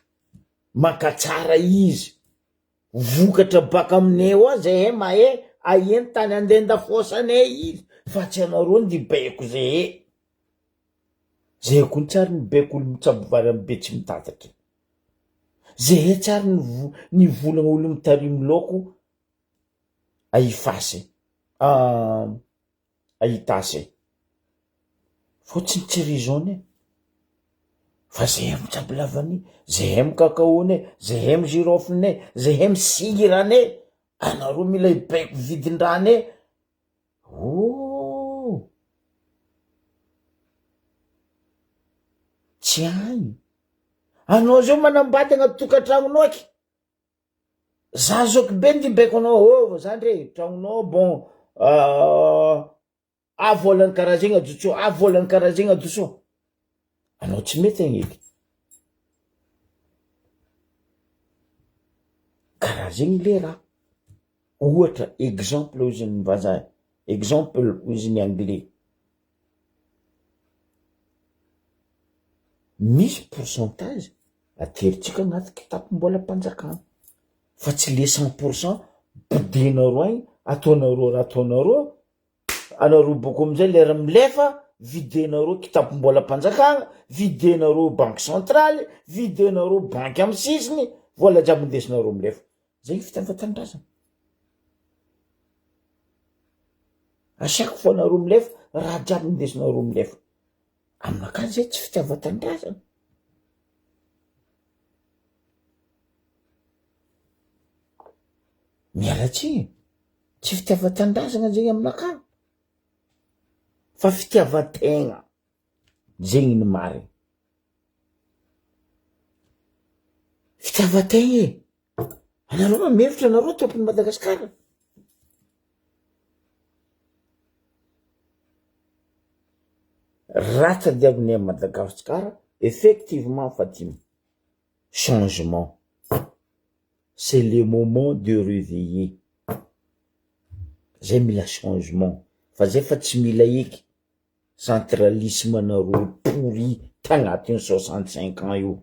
makatsara izy vokatra baka aminay ao zay mahay aheny tany andenda fosanay izy fa tsy anareo ny baiko zay kun tsary ny baiko olo mitsabo vary amy be tsy mitatatra zay tsary ny volagna olo mitarimy loko ahifasy ahitasy fotsiny tsy raison fa zay mitsabo lavany zay mikakaony zay girofony zay misirany anareo mila ibaiko vidindrany tsy agny anao zao manambady agnaty tokantragnonao aky za zoky be ny baiko anao zandry tragnonao bon avolany karaha zegny ajotsô avolany karaha zegny ajotsô anao tsy mety agneky karaha zegny le raha ohatra exemple izy ny vazaha exemple izy ny anglais misy pourcentage ateritsika agnaty kitapom-bolam-panjakana fa tsy le 100% bodenareo agny ataonareo raha ataonareo anareo boko amizay lera milefa videnareo kitapom-bolam-panjakana videnareo banque centrale videnareo banque amy sisiny vola jiaby indesinareo milefa zay fitavatandrazana à chaque fois nareo milefa raha jiaby indesinareo milefa aminakazy zay tsy fitiavatandrazana mialatsy tsy fitiavatandrazana zegny aminakazy fa fitiavategna zegny ny mariny fitiavategna anareo mamevitra anareo tompony Madagasikara raha tadiavinay Madagasikara effectivement Fatima changement c'est le moment de réveiller zay mila changement fa zay fa tsy mila eky centralisme anareo pourri tagnatiny 65 ans io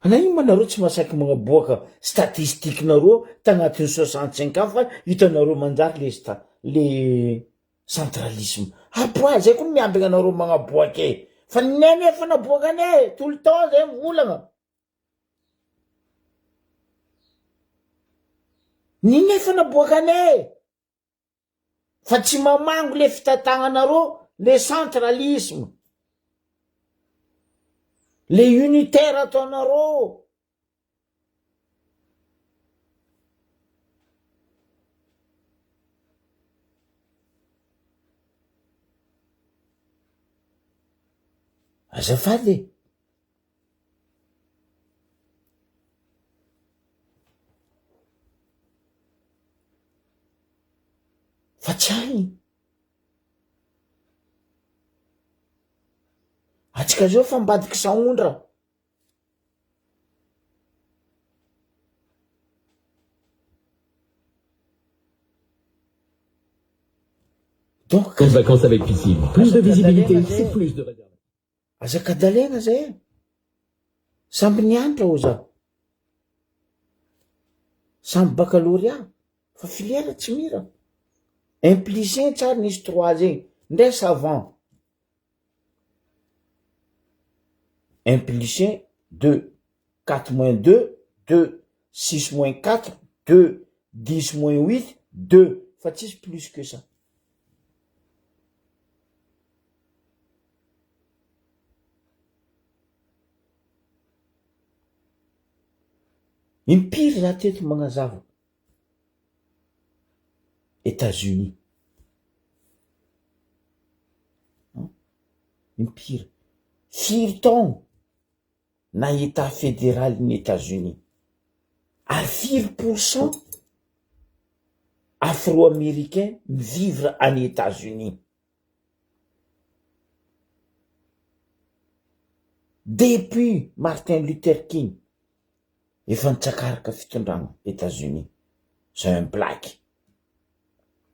ana ino manareo tsy masaky magnaboaka statistique nareo tagnatiny 65 ans fa hitanareo manjary le centralisme apoa zay koa miambigna anareo magnaboaky fa nene fa naboakane tout le temps zay mivolagna nine fa naboakane fa tsy mamango le fitatagnanareo le centralisme le unitaire ataonareo azafady fa tsy agny atsika zao fa mbadiky saondra donc Les vacances avec piscine. Plus de visibilité, c'est plus de réservations. azakadalena zay samby nianatra o za samby baccalauréat fa filière tsy mira implicien tsary nisy 3 zegny ndray savant implicien 2 4 moins 2 2 6 moins 4 2 10 moins 8 2 fa tsisy plus que ça impiry raha teto magnazava États-Unis impiry firy taogno na état fédéral ny États-Unis à 4% afro-américains vivre en États-Unis depuis Martin Luther King efa nitsakaraka fitondragna États-Unis c'est un black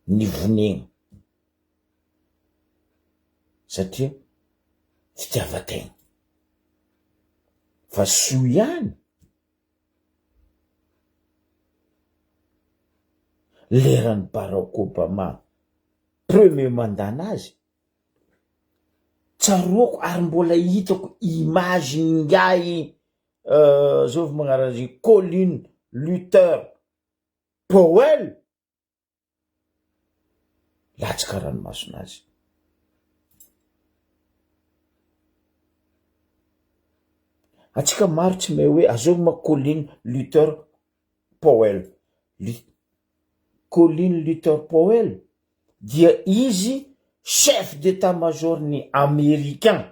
nivonegna satria fitiavategna fa soa ihany leran'ny Barack Obama premier mandat azy tsaroako ary mbola hitako image ngay zao fa magnarazy Colin Luther Powell latsaka ranomasonazy atsika maro tsy mahay hoe azogma Colin Luther Powell Colin Luther Powell dia izy chef d'état-major ny américain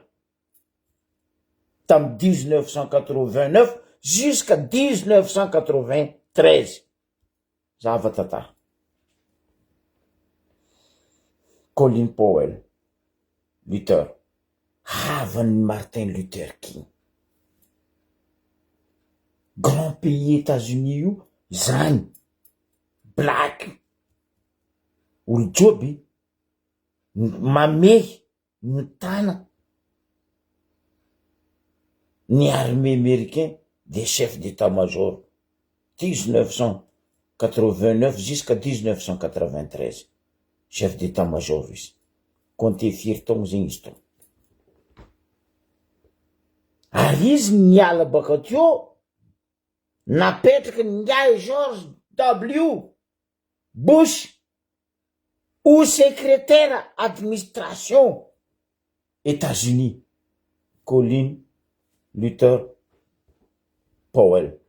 tam 1989 jusqu'à 1993 zava tata Colin Powell Luther havan'ny Martin Luther King grand pays États-Unis io zany black olo joby mamehy mitana ny armée américain des chefs d'état-major 1989 jusqu'à 1993 chef d'état-major izy compté firy taogno zegny izy to ary izy niala baka teo napetraky ngay George W Bush ou secrétaire administration États-Unis Colin Luther Powell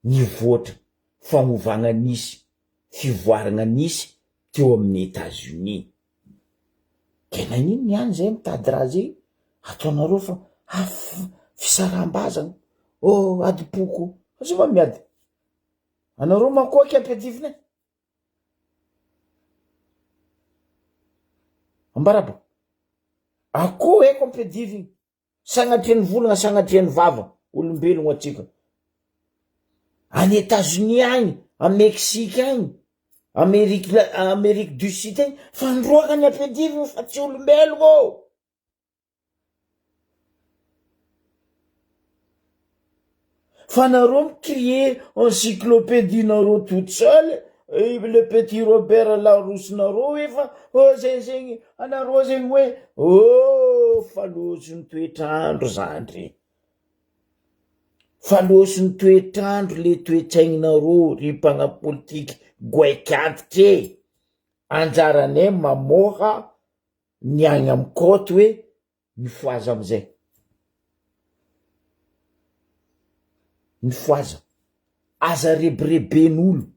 nivoatra famovagna nisy fivoaragna nisy teo amin'ny États-Unis kena nino niany zay mitady raha zay ataonareo fa fisarambazana adipoko azova miady anareo makoaky ampiadivina ambaraba ako eko ampiadivina sagnatriany volagna sagnatriany vava olombelogno atsika any États-Unis agny a Mexique agny Amérique du Sud agny fandroaka ny ampiadivina fa tsy olombelogno fa nareo micréer encyclopédie nareo toute seule le petit Robert Larousse nareo efa zegny anareo zegny hoe falosy ny toetrandro zandry falosy ny toetrandro le toetsaigninareo ry mpana politiky goaikaditry anjaranay mamoha ny agny amy koty hoe mifoaza amizay mifoaza aza rebreben'olo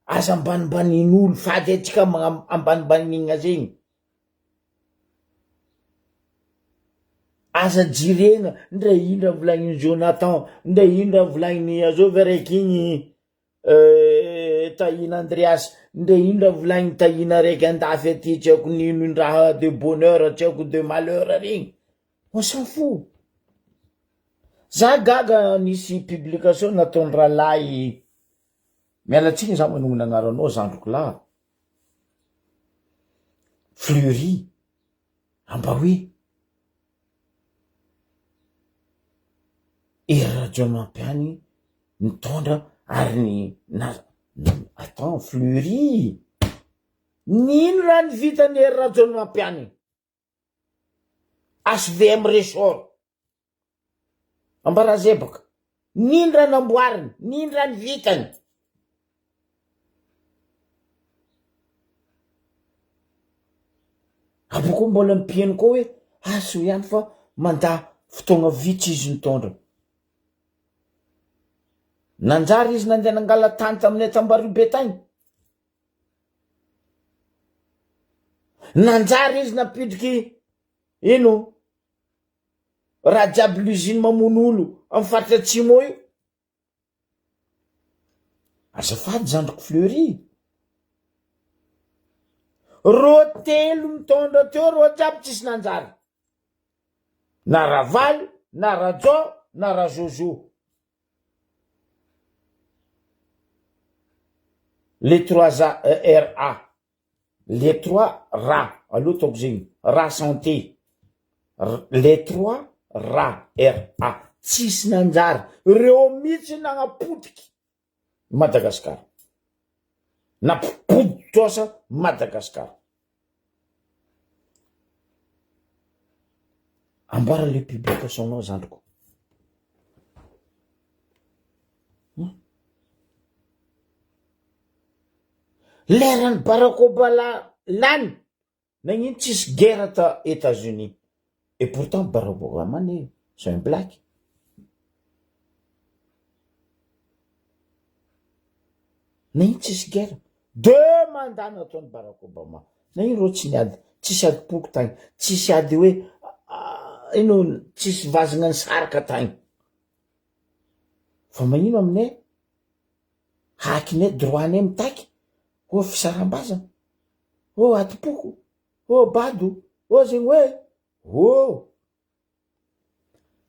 aza ambanimbanin'olo fady atsika ambanimbanina zegny asa jirena ndray indra volagny Jonathan ndray indra volagny azovy raiky igny tahina Andreas ndray indra volagny tahina raiky andafy aty tsy haiko nino ndraha de bonheur tsy haiko de malheur regny on s'en fout. Za gaga nisy publication nataony rahalahy mialatsiny za manogno agnaranao zandroko la Fleury amba hoe radio mampiany nitondra ary attends Fleury nino raha nivitany radio mampiany HVM Resort ambarazebaka nino raha namboariny nino raha nivitany aboko mbola mipiany koa hoe aso ihany fa manda fotoagna vitsy izy nitondra nanjary izy nandeha nangala tany taminay Tambaribe tagny nanjary izy napidriky ino raha jiaby l'usine mamono olo amin'ny faritra atsimo io azafady zandriko Fleury ro telo mitondra teo ro jiaby tsisy nanjary na Ravaly na Rajo na Rajojo les trois RA les trois RA aloha taoko zegny ra santé les trois RA tsisy nanjary reo mihitsy nagnapotiky Madagasikara napoditosa Madagasikara ambara le publication nao zandriko lerany Barack Obama lany nagnino tsisy guerre ta États-Unis et pourtant Barack Obama c'est un black nagnino tsisy guerre 2 mandats nataony Barack Obama nagnino ro tsy niady tsisy ady poko tagny tsisy ady hoe ino tsisy vazagna ny saraka tagny fa magnino aminay hakinay droitnay mitaky o fisaram-baza o atipoko o bado o zegny hoe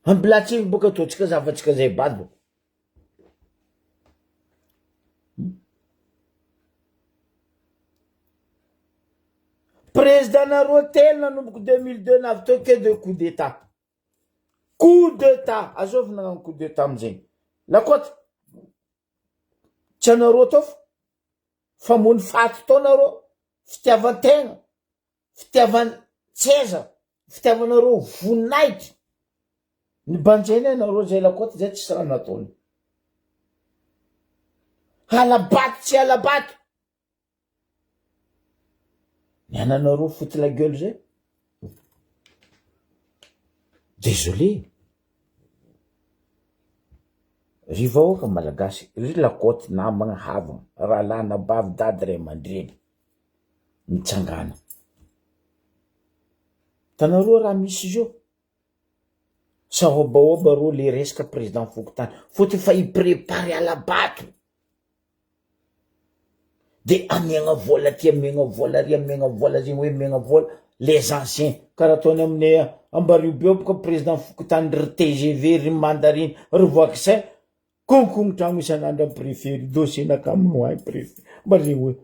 ambilatsiny boka ataotsika zavatsika zay bado président nareo telo nanomboky 2002 navy teo que de coup d'état azovy nagnano coup d'état amizegny lakota tsy anareo tao famony faty tao nareo fitiavan-tegna fitiavan-tseza fitiavanareo voninahitry nibanjeny nareo zay lakota zay tsisy raha nataony halabato tsy halabato niananareo foty la gueule zay désolé ry vahoaka malagasy ry lakoty namagna havagna rahalahy na bavy dady ray aman-dreny mitsangana tanareo raha misy zio sahobahoba ro le resaka président Fokotany fôty fa iprépare alabato de amiagna vola ty amiagna vola ry amiagna vola zegny hoe amiagna vola les anciens karaha ataony aminay Ambaribe boka président Fokotany ry TGV ry mandarine ry vaccin konkontragno isan'andro amin'ny préfet dossier nakaminao ay préfet mba zegny hoe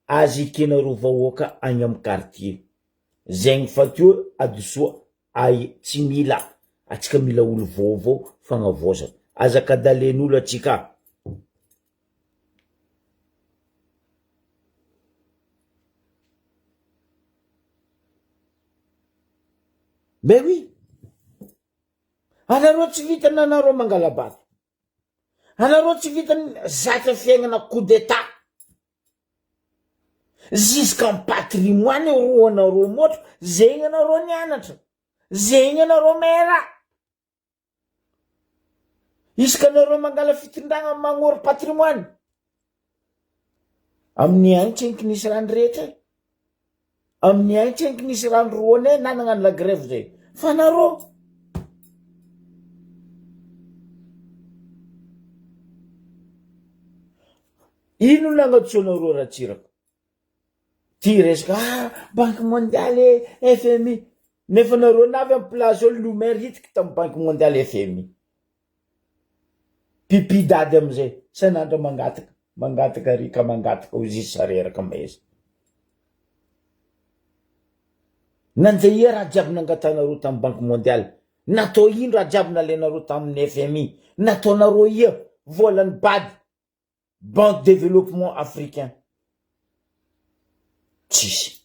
azy ikenareo vahoaka agny amin'ny quartier zegny fa teo adosoa ay tsy mila atsika mila olo vaovao fagnavozana azakadalen'olo atsika ben oui anareo tsy vitany anareo mangalabato anareo tsy vitany zatra fiaignana coup d'état jusqu'en patrimoine ro anareo motra zegny anareo nianatra zegny anareo mera isaka anareo mangala fitondragna magnoro patrimoine amin'ny agny tsy enky nisy rano rehetra amin'ny agny tsy enky nisy rano roanay na nagnano la grève zay fa anareo ino nagnatsonareo ratsirako ty resaka banque mondiale FMI nefa nareo navy amy place olo numérique tamy banque mondiale FMI pipidady amizay sanandra mangataka rika mangataka ozisy sareraka maizy nandeha raha jiaby nangatanareo tamy banque mondiale natao ino raha jiaby nalenareo tamin'ny FMI nataonareo ia volany bady banque développement africain tsisy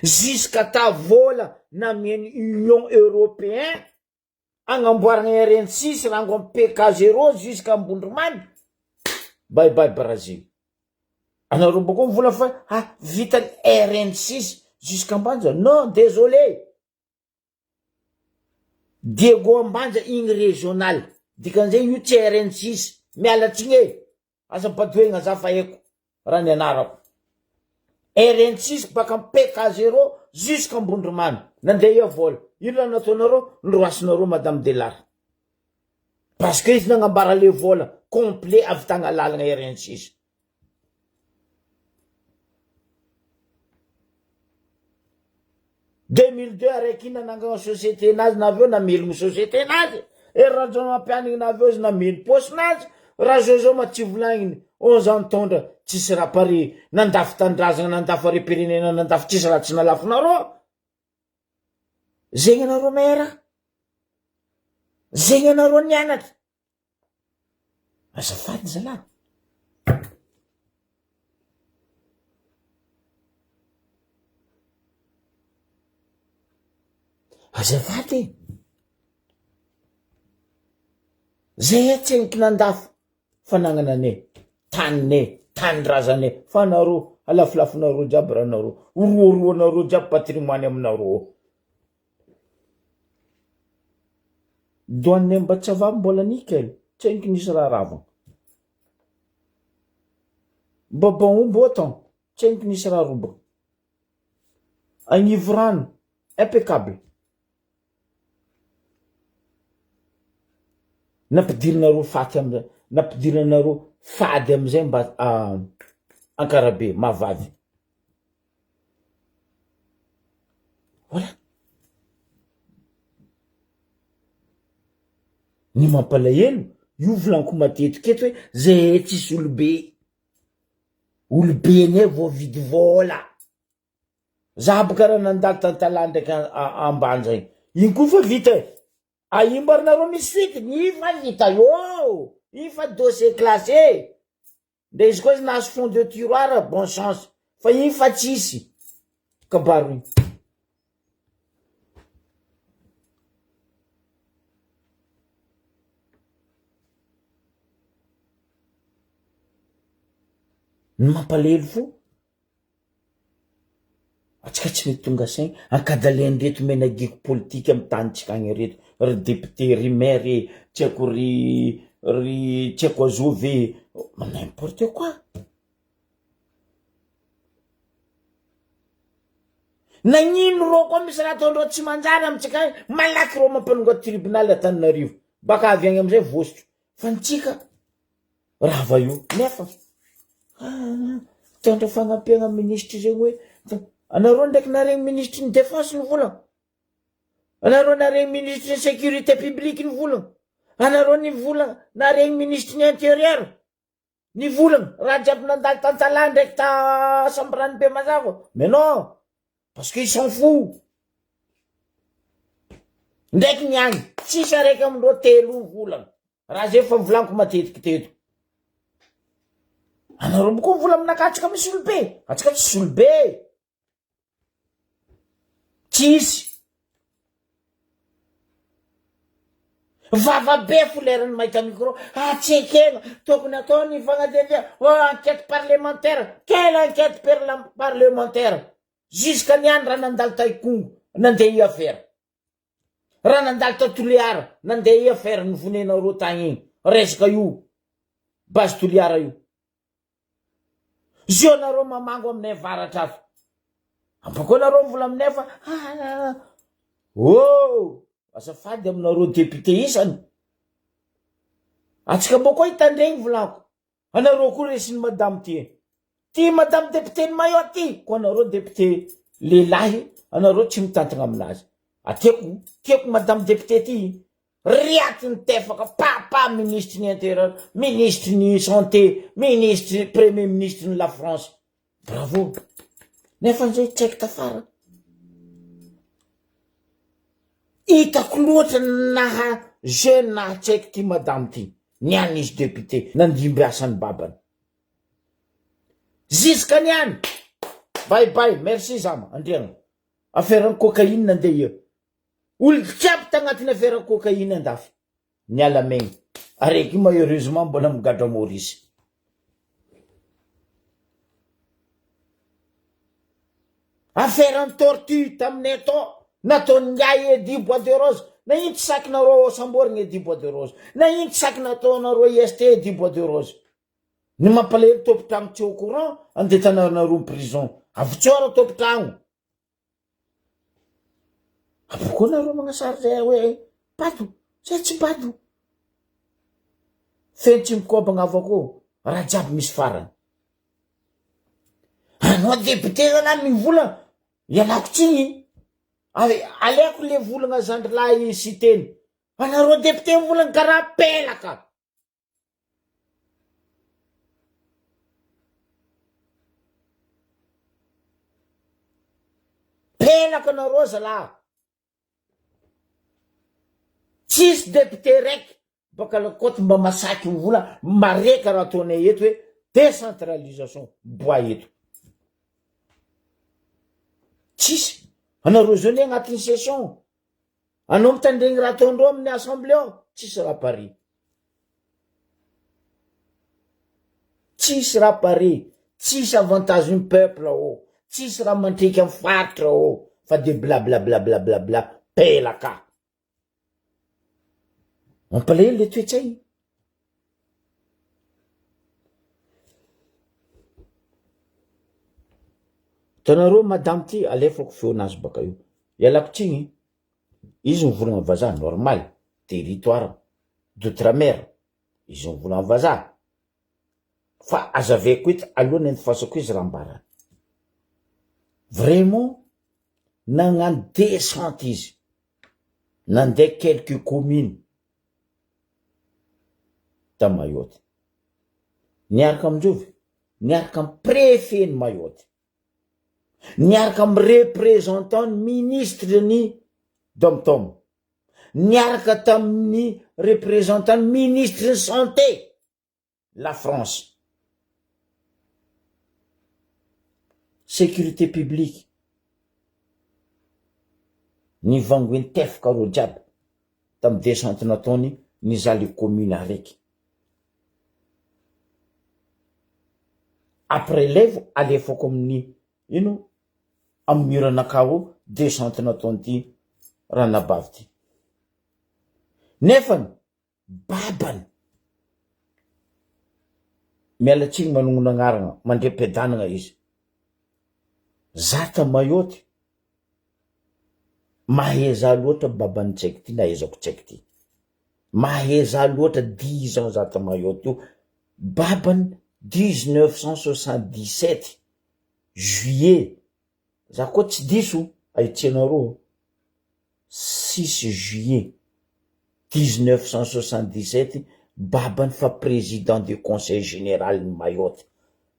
jusqu'à ta vola namieny union européen agnamboarana RN6 rango amy PK0 jusqu'à Ambondromany bye bye Brazil anareo boko mivola fa vitany RN6 jusqu'à Ambanja non désolé Diego Ambanja igny régional dikan'izay io tsy RN6 mialatsiny asa padoegna za fa eko raha ny anarako RN6 baka amy PK0 jusqu'à Ambondromany nandeha ia vola ino raha nataonareo nroasinareo madame Delary parce que izy nagnambara le vola complet avitagna lalagna RN6 2002 araiky nanangana société nazy naveo namelogno société nazy raha zao mampianigny naveo izy namely posy nazy raha zao maty volagniny 11 ans tondra tsisy raha pare nandafy tandrazagna nandafy repirenena nandafy tsisy raha tsy nalafinareo zegny anareo mera zegny anareo nianatra azafady zalahy azafady zay tseniky nandafy fanagnana ane tany-drazane fa nareo alafilafinareo jiaby raha nareo oroanareo jiaby patrimoine aminareo doanne mba tsy avavy mbola nickel tseniky nisy raha ravagna babon omby autant tseniky nisy raha robaka agnivo rano impeccable nampidirinareo faty amizay nampidirinareo fady amizay mba ankarabe mavavy voilà ny mampalahelo io volaniko matetiky eto hoe zay tsisy olobe ene vo vidy vola za boka raha nandalo tantala ndraiky Ambanja igny koa fa vita aimbarinareo misy suite ifa vita io ifa dossier classé nde izy koa izy nahazo fond de tiroir bon chance fa ifa tsisy kabaro igny ny mampalahelo fo atsika tsy mety tonga saigny ankadaleny reto menagiko politika amy tanytsika agny reto ry député ry maire tsy haiko ry tsy haiko azovy n'importe quoi nagnino ro koa misy raha ataondreo tsy manjary amitsika agny malaky ro mampanonga tribunal Antananarivo baka avy agny amizay vostro fa nitsika rava io nefa tandra fagnampiagna ministre zegny hoe anareo ndraiky naregny ministre ny défense ny volagna anareo naregny ministre ny sécurité publique ny volagna anareo ny volagna naregny ministre ny intérieur ny volagna raha jiaby nandalo tantala ndraiky ta sambrany be mazava mais non parce que ils s'en fout ndraiky niagny tsisy araiky amindreo telo ny volagna raha zay fa volaniko matetiky teto anareo moko mivola aminaka atsika misy olobe atsika tsisy olobe tsisy vavabe folerany mahita micro tsekegna tokony atao ny fagnadevia enquête parlementaire quelle enquête parlementaire jusqu'à niany raha nandalo taikongo nandeha i affaire raha nandalo ta Toliara nandeha i affaire nivonenareo tagny igny resaka io base Toliara io zio nareo mamango aminay varatra ato ampako nareo mivola aminay fa azafady aminareo député isany atsika mbô koa hitandregny volako Anareo koa resiny madame ty madame député Mayotte ty, ko anareo député lehilahy, anareo tsy mitantana aminazy. Tiako madame député ty, riatiny tefaka, papa ministre ny intérieur, ministre ny santé, ministre premier ministre ny la France. Bravo. Nefa nzay tsaiko tafara. Hitako loatra naha jeune naha tsaiko ty madame ty. Niany izy député, nandimby asany babany. Ziska niany. Bye, merci zama, andriana. Affaire cocaïne nandeha eo. Olo jiaby tagnatin'ny affaire cocaïne andafy. Niala megny. Areky malheureusement mbola migadra Maurice. Affaire tortue taminay ato. Nataony ngiay Edy Bois de Rose. Na inty sakinareo samborigny Edy Bois de Rose. Na inty saky nataonareo IST Edy Bois de Rose. Ny mampalahelo tompotragno tsy au courant, andetanareo prison. Avitsora tompotragno. Pourquoi nareo magnasary zay hoe pato? Zay tsy pato. Fentsy mikobagna avako, raha jiaby misy farany. Anao député zana mivola, ialako tsigny. Aleko le volagna zandrilahy siteny. Anareo député volagna karaha pelaka. Pelaka anareo zalahy. Tsisy député raiky baka lakoty mba masaky vola mareka raha ataonay eto hoe décentralisation bois eto. Tsisy. Anareo zao ne agnatin'ny session. Anao mitandregny raha ataondreo amin'ny assemblée ao. Tsisy raha pare. Tsisy raha pare. Tsisy avantage ny peuple ao. Tsisy raha mandreky amin'ny faritra ao. Fa de bla bla bla bla bla bla pelaka. Mampalahelo le toetrany. Tanareo madame ty alefako feonazy baka io. Ialako tsigny. Izy mivolagna vazaha normal. Territoire d'outre-mer. Izy mivolagna vazaha. Fa azaveko eto alohany antifasako izy rambarana. Vraiment nagnano descente izy. Nandeha quelques communes ta Mayotte. Niaraka aminjovy, niaraka amin'ny préfet ny Mayotte. Niaraka amin'ny représentant ny ministre ny Dom-Tom. Niaraka tamin'ny représentant ny ministre ny santé la France. Sécurité publique. Ny vangoiny tefaka reo jiaby tamin'ny descente nataony ny zaly commune araiky. Après lève alefako amin'ny ino amin'ny muranakao descente nataony ty ranabavy ty. Nefany babany miala tsiny manongona agnarana mandrem-piadanana izy. Zata Mayotte maheza loatra babany tsaiky ty naezako tsaiky ty. Maheza loatra 10 ans zata Mayotte io. Babany 1977 juillet. Za koa tsy diso ahitsianareo 6 juillet 1977 babany fa président du conseil général de Mayotte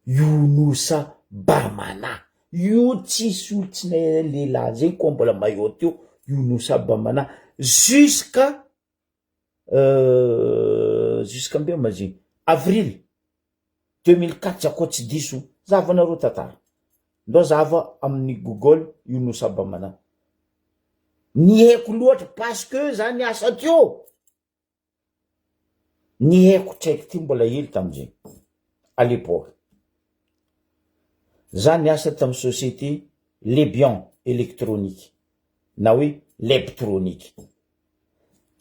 Younoussa Bamana. Io tsisy olo tsy lehilahy zay koa mbola Mayotte io. Younoussa Bamana jusqu'à mbeo maziny avril 2004 za koa tsy diso. Zavanareo tantara. Ndo zava amin'ny Google Younoussa Bamana. Ny haiko loatra parce que za niasa teo. Ny haiko tsaiky ty mbola hely tamizay. À l'époque. Za niasa tam société Lebian électronique. Na oui, l'électronique.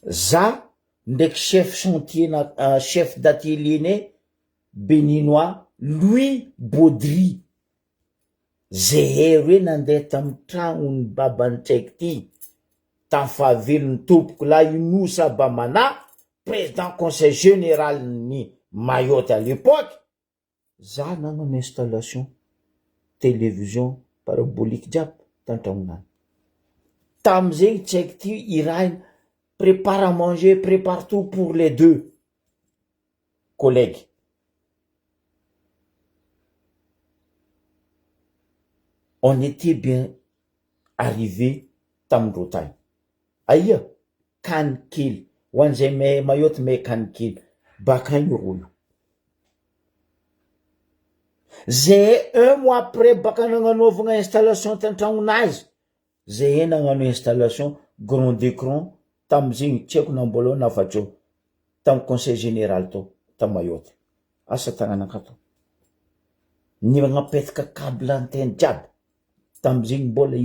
Za ndek chef chantier na chef d'atelier né béninois Louis Baudry. Zehery nandeha tam tragnony babany tsaiky ty. Tam fahavelony tompoko la Younoussa Bamana, président conseil général ni Mayotte à l'époque. za nagnano installation télévision parabolique jiaby tantragnonany. Tam'zegny tsy haiko ty irahiny prépare à manger, prépare tout pour les deux collègues. On était bien arrivé tamindreo tany. Aia, kany kely. Ho an'izay Mayotte may kany kely. Baka io rô io. Zay un mois après baka nagnanaovagna installation tantragnonazy. Zay nagnano installation grand écran tam'zegny tsy haiko na mbola na afatreo tam conseil général to tam Mayotte. Asa tagnanakato. Ny magnapetaka câble antenne jiaby. Tam'zegny mbola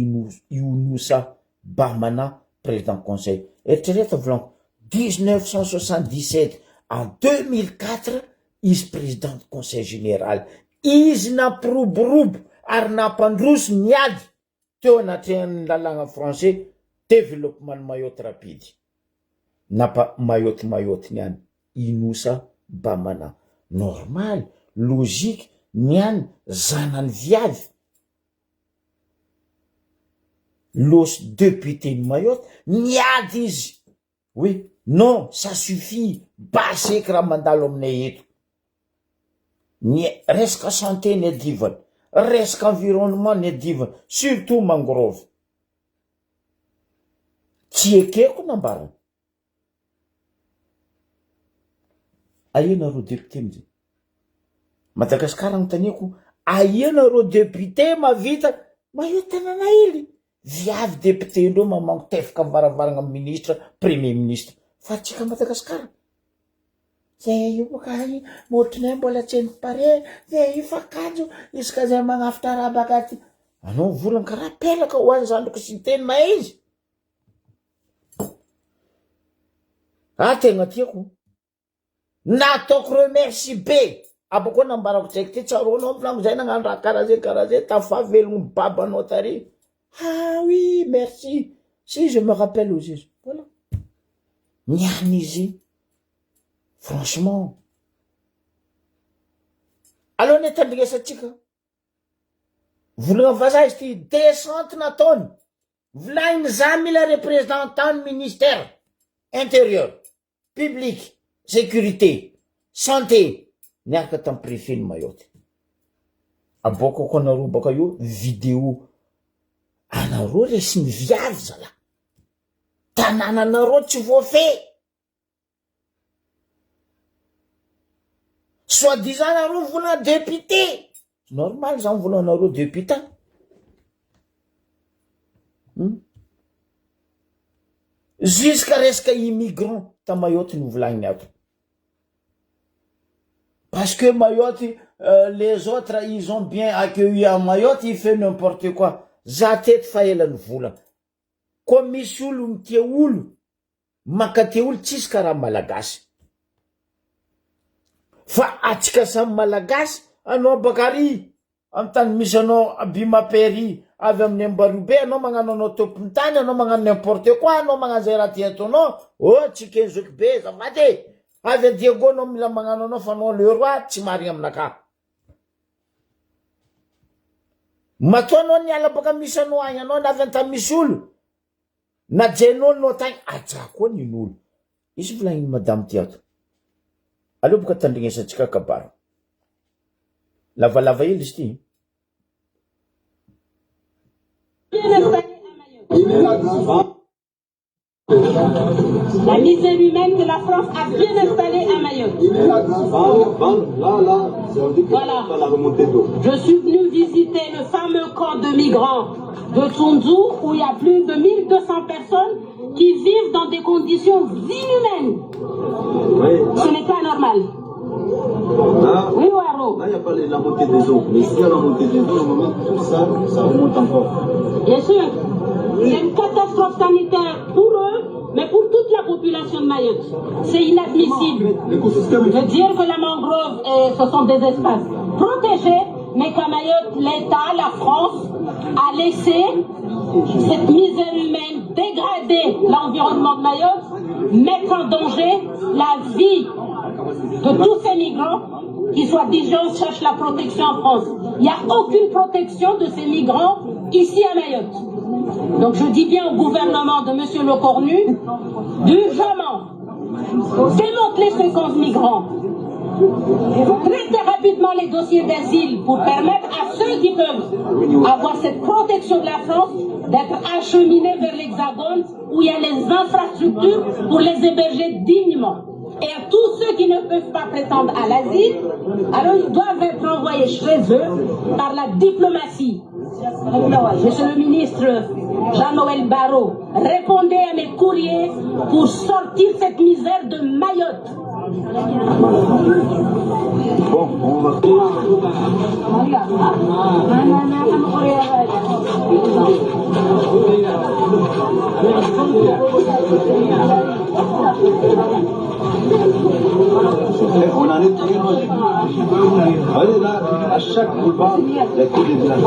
ionosa Bamana président conseil. Eritrereto volanko 1977 à 2004 izy président du conseil général. Izy nampiroborobo ary nampandroso niady teo anatrehan'ny lalàgna français développement Mayotte rapide. Napa Mayotte niany inosa Bamana. Normal, logique, niany zanany viavy. Los députés de Mayotte niady izy. Oui, non, ça suffit. Baseky raha mandalo aminay eto. Resaka santé ny adivana, resaka environnement ny adivana, surtout mangrove. Tsy ekeko nambarana. Aia nareo député mizay. Madagasikara agnontaniako, aia nareo député mavita Mayotte tanàna hely. Viavy député ndreo mamango tefaka mivaravarana ministre, premier ministre. Fa tsika Madagasikara. Zay io bakany, moatrinay mbola tsy pare, zay io fakanjo, isaka zay magnafitra raha baka ty. Anao volana karaha pelaka ho an'ny zandriko sy teny mahay izy. Tegna tiako. Nataoko remercie be. Abako nambarako tsaiky ty tsaronao volagno zay nagnano raha karaha zay tafavelogno babanao tary. Ah oui, merci. Si, je me rappelle aux juges. Voilà. Niany izy. Franchement. Alors, netandrigesatsika. Volagna vazaha izy ty descente nataony. Volagny za mila représentant ministère intérieur, public, sécurité, santé. Niaraka tam préfet ny Mayotte. Aboko ko anareo baka io vidéo. Anareo resy ny viavy zala. Tanànanareo tsy voafehy. Soi-disant nareo volana député. Normal zany volanareo député. Jusqu'à resaka immigrant ta Mayotte nous volagny ato. Parce que Mayotte, les autres, ils ont bien accueilli à Mayotte, ils font n'importe quoi. Za teto fa elany vola. Koa misy olo mitia olo, makatia olo tsisy karaha malagasy. Fa atsika samy malagasy, anao bakary, amin'ny tany misy anao Abimapery, avy amin'ny Ambarobe, anao magnano anao tompony tany, anao magnano n'importe quoi, anao magnano zay raha tia ataonao, oh, tsika enzoky be, zafady. Avy adiago anao mila magnano anao fa anao le roi, tsy marigny aminaka. Matoanao niala baka misy anao agny, anao na avy antany misy olo. Na jenao no tagny, aja koa nin'olo. Izy volagny madame ty ato. Aleo boka tandrignesatsika kabaro. Lavalava hely izy ty. La misère humaine que la France a bien installée à Mayotte. Voilà. Je suis venu visiter le fameux camp de migrants de Tsunzu où il y a plus de 1200 personnes qui vivent dans des conditions inhumaines. Ce n'est pas normal. Oui, Waro. Là, il n'y a pas la montée des eaux. Mais s'il y a la montée des eaux, tout ça, ça remonte encore. Bien sûr. C'est une catastrophe sanitaire pour eux, mais pour toute la population de Mayotte. C'est inadmissible de dire que la mangrove, ce sont des espaces protégés, mais qu'à Mayotte, l'État, la France, a laissé cette misère humaine dégrader l'environnement de Mayotte, mettre en danger la vie de tous ces migrants qui soi-disant cherchent la protection en France. Il n'y a aucune protection de ces migrants ici à Mayotte. Donc je dis bien au gouvernement de M. Lecornu, d'urgemment, démanteler ce camp de migrants. Traiter rapidement les dossiers d'asile pour permettre à ceux qui peuvent avoir cette protection de la France d'être acheminés vers l'Hexagone où il y a les infrastructures pour les héberger dignement. Et à tous ceux qui ne peuvent pas prétendre à l'asile, alors ils doivent être envoyés chez eux par la diplomatie. Monsieur le ministre Jean-Noël Barrot, répondez à mes courriers pour sortir cette misère de Mayotte. Bon, on va... On en est très loin. Allez là, à chaque boulevard, il y a que des villages.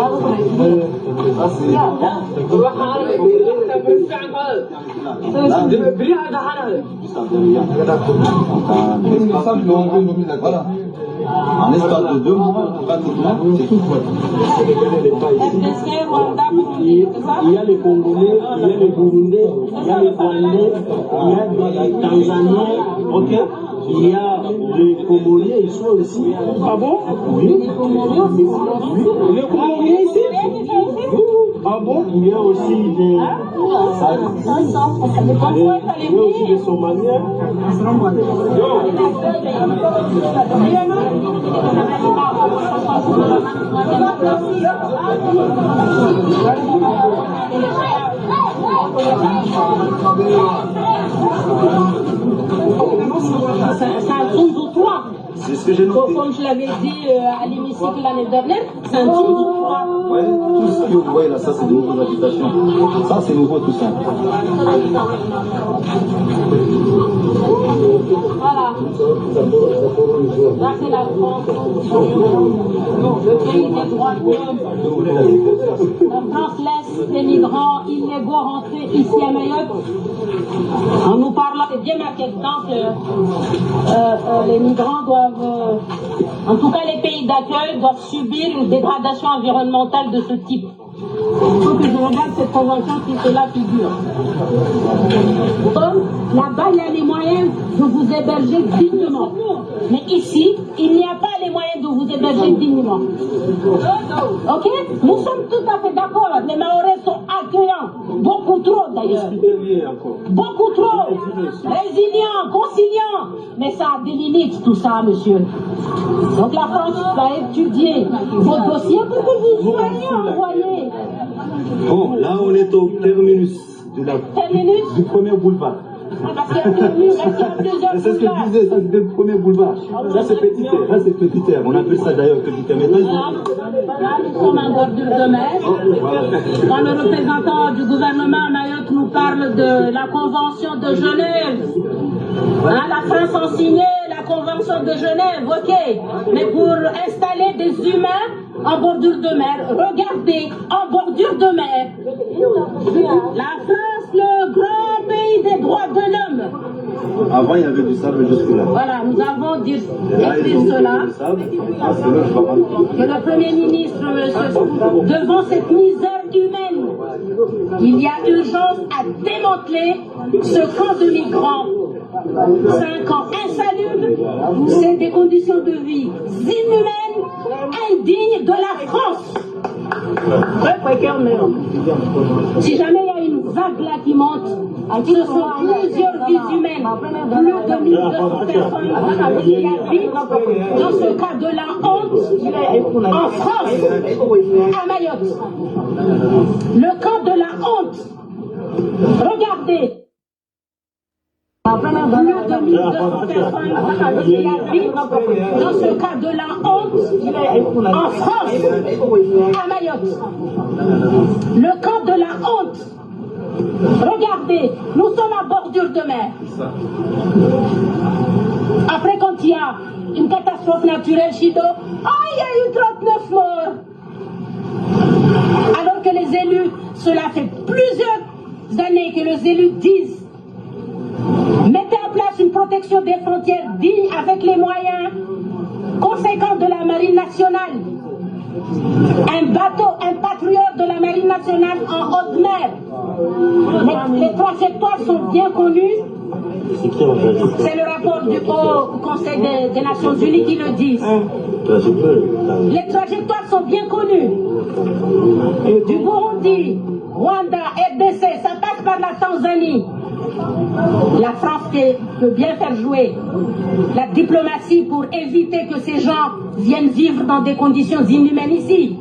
En espace de 2 mois, pratiquement, c'est tout. Il y a les Congolais, il y a les Burundais, il y a les Rwandais, il y a les Tanzaniens, ok? Il y a les Comoriens, ils sont aussi. Ah bon? Oui. Les Comoriens ici? Ah bon? Il y a aussi des... Il y a aussi des Somaliens. C'est un tour ou trois. C'est ce que j'ai noté. Comme je l'avais dit à l'hémicycle l'année dernière, c'est un tour ou trois. Ouais, tout ce que vous voyez là, ça c'est de nouvelles habitations. Ça c'est nouveau tout ça. Voilà. Là c'est la France. Le pays des droits de l'homme. La France laisse les migrants illégaux rentrer ici à Mayotte. En nous parlant, c'est bien marqué dedans que les migrants doivent, en tout cas les pays d'accueil, doivent subir une dégradation environnementale de ce type. Il faut que je regarde cette convention qui fait la figure. Là-bas, il y a les moyens de vous héberger dignement. Mais ici, il n'y a pas les moyens de vous héberger dignement. Ok? Nous sommes tout à fait d'accord. Les Mahorais sont accueillants. Beaucoup trop d'ailleurs. Beaucoup trop. Résilients, conciliants. Mais ça a des limites tout ça, monsieur. Donc la France va étudier vos dossiers pour que vous soyez envoyés. Bon, là on est au terminus du premier boulevard. Ah, parce qu'il y a plusieurs C'est ce que je disais, ça c'est le premier boulevard. Ça c'est Petit Terre, là c'est Petit Terre. On appelle ça d'ailleurs Petit Terre. Mais là, nous sommes en bordure de mer. Quand le représentant du gouvernement à Mayotte nous parle de la Convention de Genève, hein, la France a signé la Convention de Genève, ok. Mais pour installer des humains en bordure de mer, regardez, en bordure de mer, la France, le grand pays des droits de l'homme. avant il y avait du sable jusque là. Voilà, nous avons dit cela. Que le Premier ministre, devant cette misère humaine, il y a urgence à démanteler ce camp de migrants. C'est un camp insalubre, c'est des conditions de vie inhumaines, indignes de la France. Si jamais il y a une vague là qui monte, ce sont plusieurs vies humaines, plus de 1200 personnes qui habitent dans ce cas de la honte en France, à Mayotte. Le camp de la honte. Regardez. Plus de 1200 personnes qui habitent dans ce cas de la honte en France, à Mayotte. Le camp de la honte. Regardez, nous sommes à bordure de mer. Après, quand il y a une catastrophe naturelle, Chido, il y a eu 39 morts. Alors que les élus, cela fait plusieurs années que les élus disent: mettez en place une protection des frontières digne avec les moyens conséquent de la marine nationale. Un bateau, un patriote de la marine nationale en haute mer. Les trajectoires sont bien connues. C'est le rapport du Haut Conseil des Nations Unies qui le dit. Les trajectoires sont bien connues. Du Burundi, Rwanda, RDC, ça passe par la Tanzanie. La France peut bien faire jouer la diplomatie pour éviter que ces gens viennent vivre dans des conditions inhumaines ici.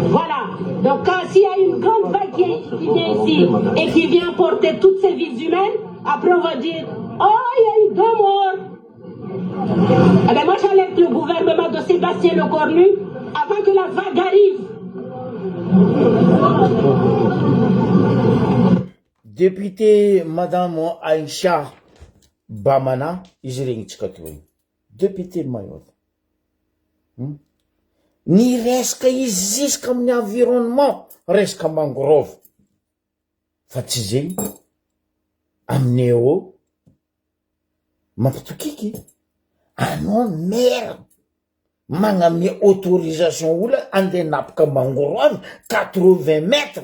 Voilà. Donc s'il y a une grande vague qui vient ici et qui vient porter toutes ces vies humaines, après on va dire « Oh, il y a eu 2 morts ». Eh bien moi j'alerte le gouvernement de Sébastien Lecornu avant que la vague arrive. Député Madame Aïcha Bamana, député Mayotte. Ni resaka izy jusqu'à amin'ny environnement, resaka mangrove. Fa tsy zegny, aminay eo, mampitokiky. Anao maire, magname autorisation ola andeha napaka mangrove 80 mètres.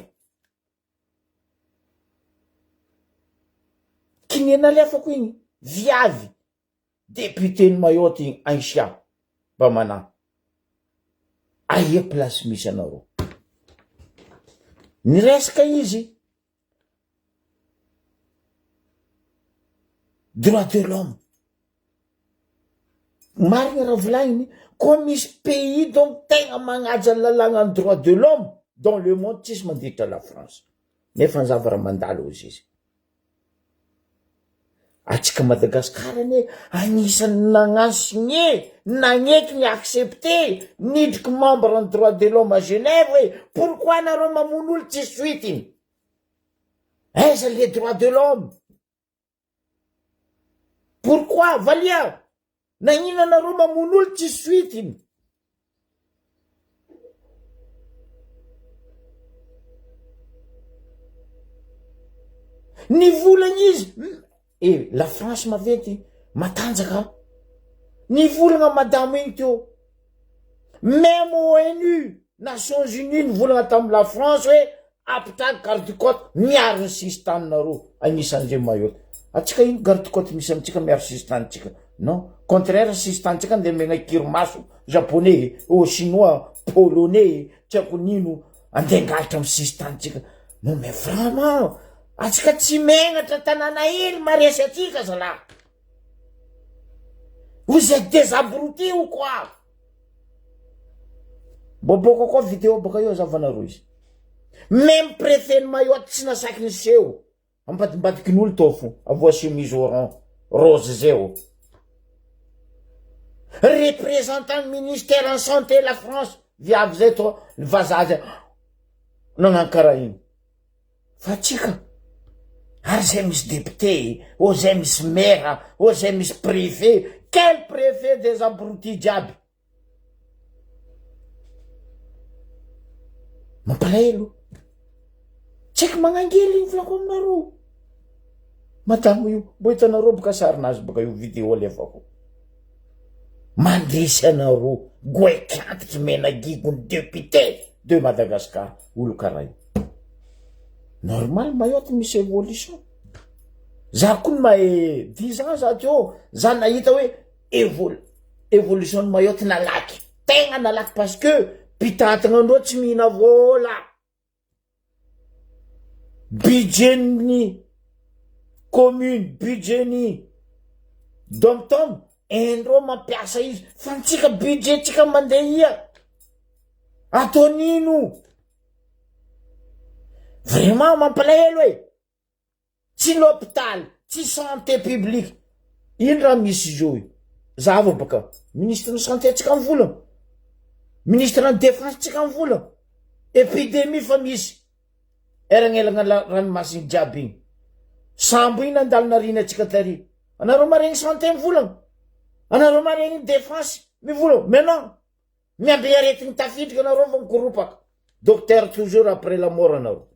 Kinena lefako igny, viavy, député ny Mayotte igny, Aïcha Bamana. Aia place misy anareo. Ny resaka izy, droit de l'homme. Marina raha volagniny, comme misy pays donc tegna magnaja lalàna droit de l'homme dans le monde, tsisy mandritra la France. Nefa ny zavara mandalo izy izy. Atsika Madagasikara ane anisany nagnasigné, nagneky ny accepté, nidriky membre en droit de l'homme à Genève, hoe pourquoi nareo mamono olo tsy suitiny? Aiza les droits de l'homme? Pourquoi? Valia? Nagnino nareo mamono olo tsy suitiny? Ny volagny izy, et la France maventy matanjaka. Ny volagna madame igny teo. Même ONU, Nations Unies, volagna tamy la France hoe apitraky garde-côte miaro ny sistanareo anisan'izay Mayotte. Atsika ino garde-côte misy amitsika miaro sistantsika? Non, contraire sistantsika nde megna kirimaso japonais, au chinois, polonais, tsy haiko nino andengalatra amy sistantsika. Non mais vraiment, atsika tsy megnatra tanàna hely maresy atsika zalahy. Vous êtes des abrutis ou quoi? Boboka koa vidéo baka io azavanareo izy. Même préfet ny Mayotte tsy nasaky ny seho. Ambadimbadiky n'olo tofo, avoa chemise orange, rose zeo. Représentant ministère en santé la France, viavy zay to, vazazy, nagnano karaha igny. Fa tsika, ary zay misy député, ô zay misy maire, ô zay misy préfet, quel préfet des abrutis diaby? Mampalahelo. Tsaiky magnangely igny volako aminareo. Madamo io, mbo hitanareo boka sarinazy boka io vidéo alefako. Mandresy anareo, goekantitry menagigony député de Madagascar, olo karaha io. Normal Mayotte misy évolution. Za koa mahe 10 ans za teo, za nahita hoe évolution ny Mayotte nalaky. Tegna nalaky parce que pitantagna andreo tsy mihina vola. Budget ny commune, budget ny dom-tom, endreo mampiasa izy. Fa ntsika budget tsika mandeha atao nino? Vraiment mampalahelo hoe tsy l'hôpital, tsy santé publique. Ino raha misy izy io? Zava baka ministre ny santé tsika mivolagna, ministre ny défense tsika mivolagna, épidémie fa misy eragnelagna ranomasiny jiaby igny. Sambo iny nandalo narina atsika tary. Anareo maregny santé mivolagna, anareo maregny défense mivolagna. Mais non, miambe aretigny tafidriky anareo va mikoropaka. Docteur toujours après la mort anareo.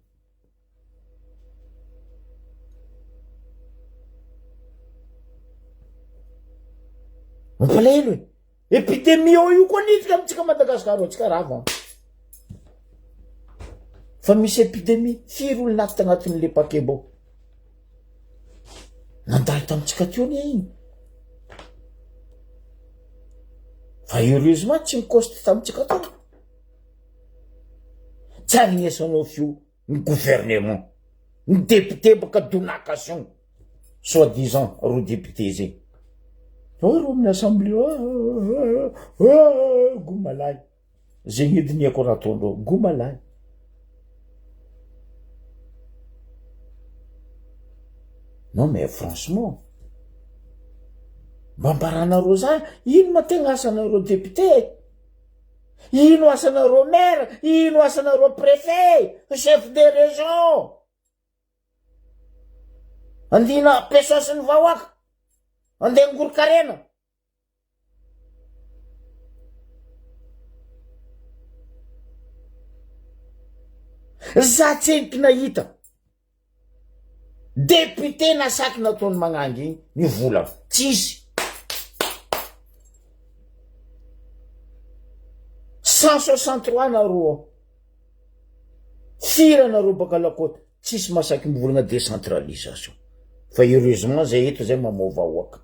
mampalahelo epidemie io koa nidika amitsika Madagasikara atsika rava fa misy epidemie firy olo naty tagnatin'le pakebo nandalo tamitsika teo ni iny fa heureusement tsy mikoste tamitsika tao tsy agnesanao fio ny gouvernement ny député baka donation soi-disant ro député zay ro amin'ny assemblée gomalay zay gn'ediniako raha ataondreo gomalay non mais franchement mba mbaranareo zany ino mategna asanareo député ino asanareo maire ino asanareo préfet chef de région andina pesosiny vahoaka andeha ngorokarena za tseky nahita député nasaky nataony magnangy igny ny vola tsisy 163 nareo firy nareo baka lakoty tsisy masaky mivolagna décentralisation fa heureusement zay eto zay mamao vahoaka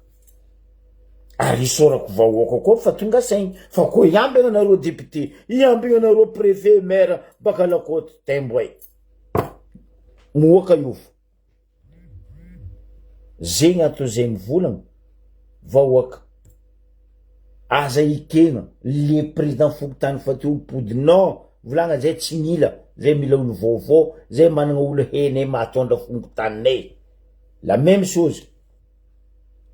ary isorako vahoaka koa fa tonga saigny fa koa iambagna nareo député iambagna nareo préfet maire baka lakoty temboay moaka io zegny ato zay mivolagna vahoaka aza ikena le président fokotany fa teo mipody non volagna zay tsy mila zay mila olo vaovao zay managna olo hene mahatondra fongotaninay la même chose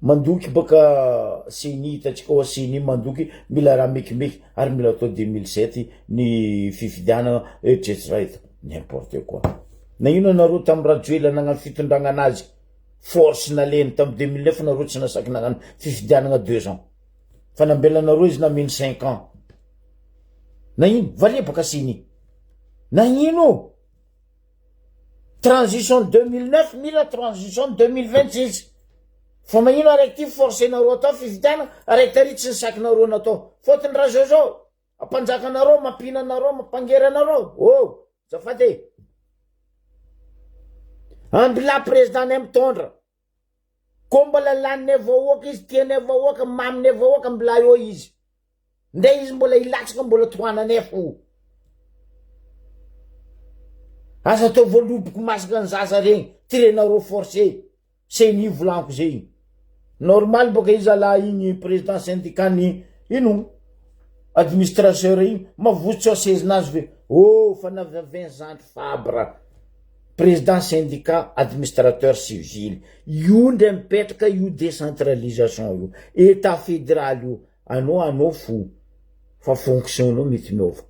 mandoky baka seni hitatsika oa seni mandoky mila raha mekimeky ary mila atao 2007 ny fifidianana etsetera n'importe quoi na ino anareo tamy rajoela nagnano fitondragna anazy force naleny tamy 2009 nareo tsy nasaky nagnano fifidianana 2 ans fa nambelanareo izy nameny 5 ans na ino varia baka seni na ino transition 2009 mila transition 2026 fa magnino araiky ty forcé nareo atao fifidiana araiky tary tsy nisaky nareo natao fotony raha zao ampanjaka nareo mampina nareo mampangera nareo oh zafady ambila président nay mitondra ko mbola laniny vahoaka izy tiany vahoaka maminy vahoaka mbila eo izy nde izy mbola ilatsaka mbola toanany fo asa atao voaloboko masaka ny zaza regny tirenareo forcé seni volanko zay normal boka izy ala igny président syndicat ny ino administrateur igny mavotsy ao sezinazy ve oh fa navy Vincent Fabre président syndicat administrateur civil io ndre mipetraka io décentralisation io état fédéral io anao fo fa fonction anao mety miova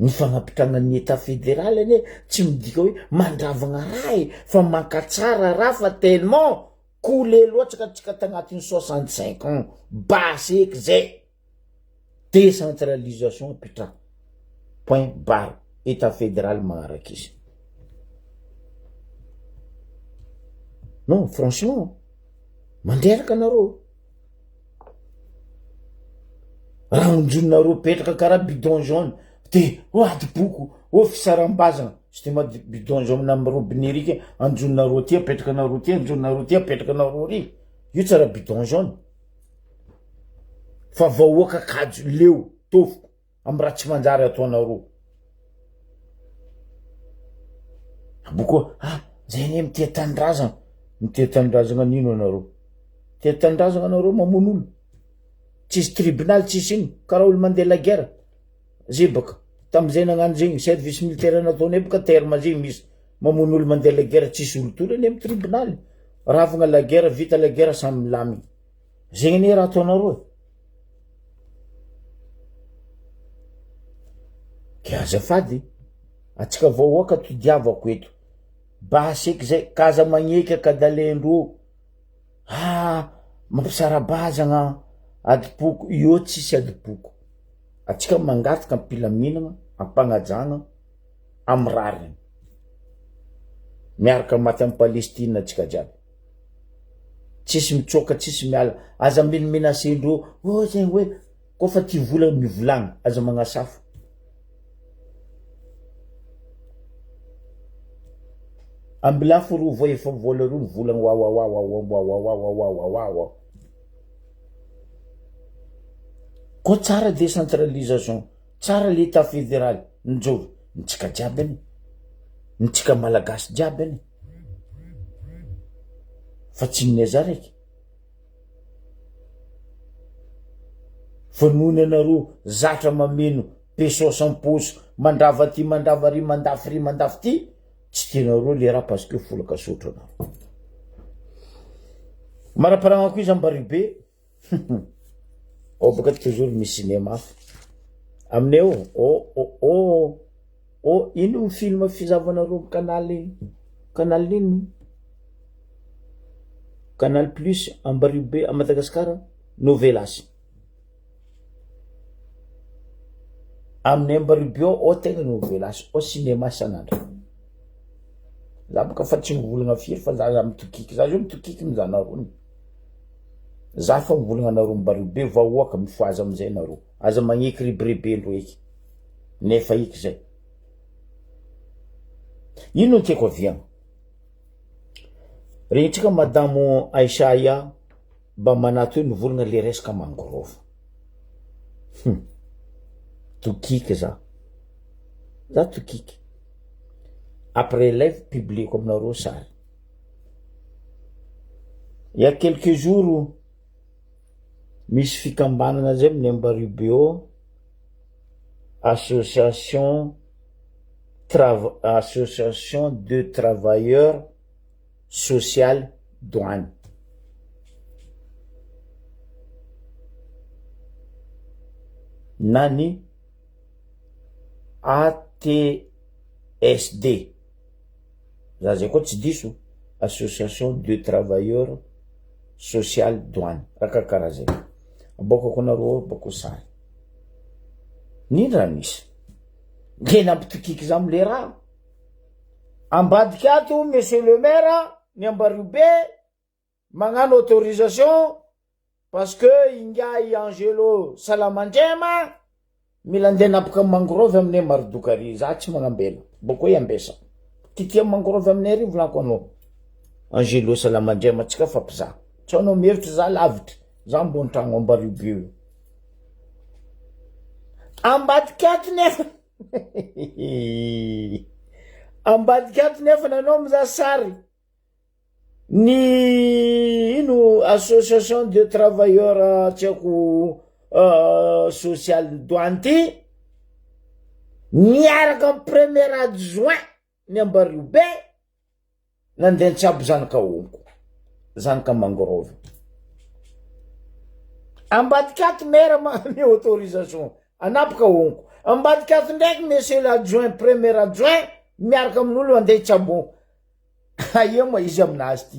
ny fagnapitrana ny état fédéral ane tsy midika hoe mandravagna raha fa mankatsara raha fa tellement coulé loatsaka tsika tagnatin'ny 65 ans baseky zay décentralisation pitra point barre état fédéral magnaraky izy non franchement mandreraka nareo raha onjonareo petraka karaha bidon jaune te ady boko o fisarambazana sy te mady bidon jaune amy robinet riky anjonareo ty petraka nareo ty anjonareo ty petraka nareo ry io tsara bidon jaune fa vahoaka kajo leo tofoko amy raha tsy manjary ataonareo boko zay ne mitia tandrazana nino anareo tia tandrazana anareo mamon'olo tsisy tribunal tsisy ino karaha olo mandeha la guerre zay baka tamizay nagnano zegny service militaire nataonay baka terme zay misy mamon'olo mandeha la guerre tsisy olo tory ane amy tribunal ravagna la guerre vita la guerre samy milamy zegny ne raha ataonareo ke azafady atsika vahoaka todiavako eto baseky zay kaza magneky akadalendro mampisarabazagna adipoko io tsisy adipoko atsika mangataka ampilaminagna ampagnajagna amy rariny miaraka maty amy Palestine atsika jiaby tsisy mitsoka tsisy miala aza menasendro zay hoe kofa ty vola mivolagna aza magnasafo ambilafo ro vo efa vola ro mivolagna wa ko tsara décentralisation tsara l'état fédéral njoro ntsika jiaby any ntsika malagasy jiaby any fa tsy nineza raiky fa nohony anaro zatra mameno pesos amposo mandrava ty mandrava ry mandafy ty tsy tianareo le raha parce que folaka sotro anao maraparagna ko izy ambaribe baka toujours misy cinéma aminay ino film fizavanareo canal nino Canal Plus ambaribe à Madagascar novelas aminay ambaribe tegna novelas cinéma sanandro za baka fa tsy mivolagna firy fa za mitokiky za mitokiky mizanareo za fa mivolagna anareo ambaribe vahoaka mifoaza amizay nareo aza magneky ribrebé ndro eky nefa iky zay ino no tiako aviagna regnitsika madamo Aishaya mba manato hoe nivolagna le resaka mangrove tokiky za tokiky après live public aminareo sary il y a quelques jours misy fikambanana zay amin'ny ambaribe association de travailleurs social douane nani ATSD za zay koa tsy diso association de travailleurs social douane raka karaha zay abokako nareo boko sary nino raha misy le nampitokiky za amle raha ambadiky ato monsieur le maire ny ambaribe magnano autorisation parce que inga i Angelo Salamandrema mila andeha napaka mangrove aminay marodokary za tsy magnambela boko ambesa titia mangrove aminay ry volanko anao Angelo Salamandrema tsika fampiza tsy anao mevitra za lavitra za mbony tragno ambaribe ambadiky ato nefa ambadiky ato nefa nanao miza sary ny ino association de travailleurs tiako social douane ty niaraka am premier adjoint ny ambaribe nandeha tsiabo zanaka onko zanaka mangrove ambadiky ato maire mi autorisation anapaka onko ambadiky ato ndraiky monsieur l'adjoint premier adjoint miaraka amin'olo andeha tsiabo aia ma izy aminazy ty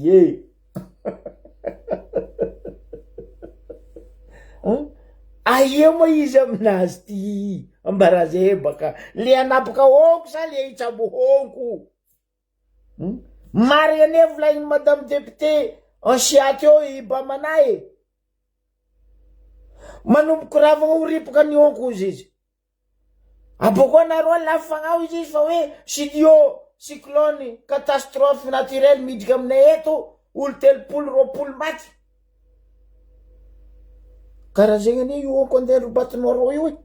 aia ma izy aminazy ty ambarazay baka le anapaka onko sa le itsabo onko mary ane volainy madame député ansiaty eo ibamanahy manomboky ravagna horipaka ny onko izy aboko anareo lafagnao izy fa hoe studio cyclone catastrophe naturelle midika aminay eto olo telopolo roapolo maty karaha zegny ane io onko andeha robatinareo io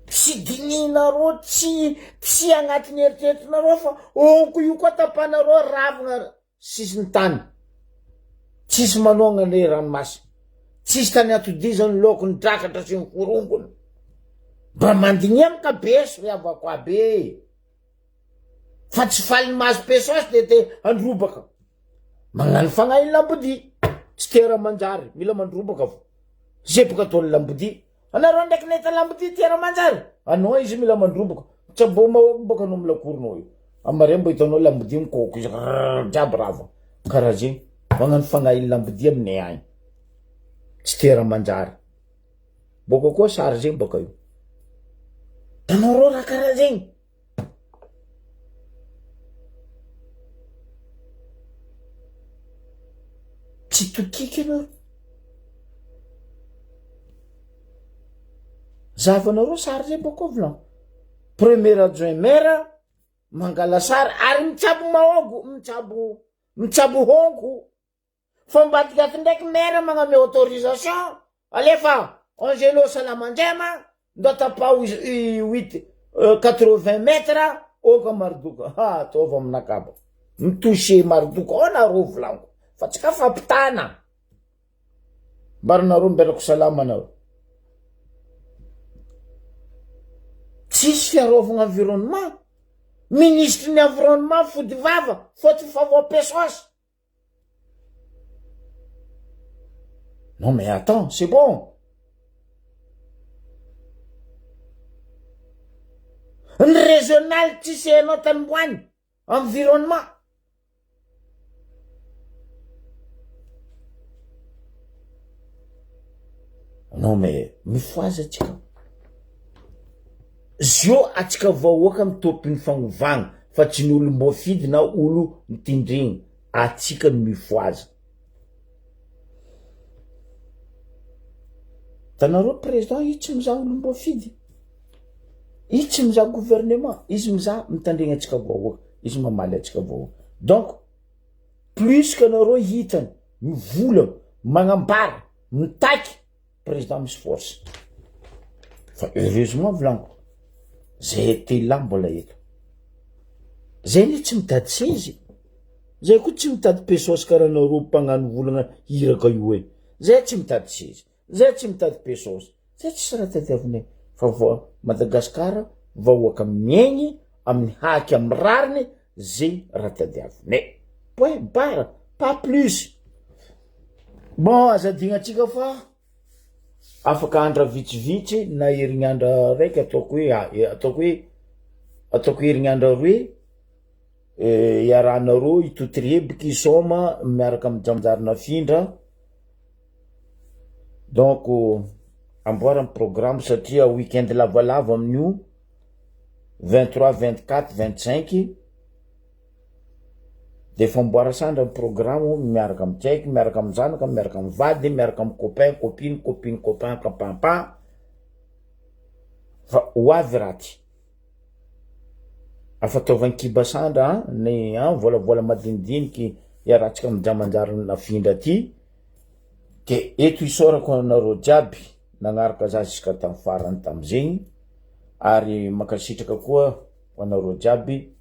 tsy dininareo tsy agnatin'ny eritreritrinareo fa onko io koa tapanareo ravagna sisiny tany tsisy manonga le ranomasy tsisy tany atodizany loko ny drakatra sy ny korongony mba mandigny amika beso ry avako abe fa tsy faly mazo pesos de androbaka magnano fagnahy lambodi tsy tera manjary mila mandrobaka fo zay boka ataony lambodi anareo ndraiky nahita lambodi tera manjary anao izy mila mandrobaka tsy abo mahoaky anao milakoronao io amare mbo hitanao lambodi mikoko izy jiaby rava karaha zegny magnano fagnahy lambodi aminay agny tsy tera manjary boka koa sary zegny boka io tanareo raha karaha zegny tsy tokiky anao. Zavanareo sary zay boko volan. Premier adjoint maire mangala sary ary mitsabo mahogo, mitsabo hongo. Fombadikaty ndraiky maire magname autorisation. Alefa Angelo Salamandrema ndo tapao 80 metres oka Mardoka. Ha, tova aminakaba. Mitouché Mardoka ona ro volango. Fa tsy ka fampitana. Baranareo mbelako salama anao. Tsisy fiarovagna environnement. Ministre ny environnement fody vava, faute favor pesos. Non mais attends, c'est bon. Un régional tsisy anao tanimboany, environnement. Non mais mifoazy atsika. Zio atsika vahoaka mitopy fagnovagna fa tsy ny olo mbô fidy na olo mitindrigny. Atsika ny mifoazy. Tanareo président io tsy mizaha olo mbô fidy. Io tsy mizaha gouvernement. Izy mizaha mitandrigny atsika vahoaka. Izy mamaly atsika vahoaka. Donc, plus que nareo hitany mivola, magnambara, mitaky, président misy force. Fa heureusement volango. Zay te là mbola eto. Zay ny tsy mitady sezy. Zay koa tsy mitady pesos karaha nareo mpagnano volagna hiraka io hoe. Zay tsy mitady sezy. Zay tsy mitady pesos. Zay tsy raha tadiavinay. Fa Madagasikara vahoaka miaigny amin'ny haky amin'ny rariny zay raha tadiavinay. Point barre, pas plus. Bon, azadigna atsika fa afaka andra vitsivitsy na herignandra raiky ataoko hoe herignandra roe iaranareo itotirebiky isoma miaraka amin'ny janjarina findra. Donc amboarany programme satria week-end lavalava amin'io 23, 24, 25 de famboara sandra programme miaraka amin'ny tsaiky, miaraka amin'ny zanaka, miaraka amin'ny vady, miaraka amin'ny copain, copine, copain, kapampa. Fa hoavy raty. Afataovan'ny kiba sandra ny volavola madinidiniky iaratsika amin'ny jamanjarina findra ty. Ke eto isorako anareo jiaby nagnaraka za jusqu'à tamin'ny farany tamin'izegny. Ary makasitraka koa anareo jiaby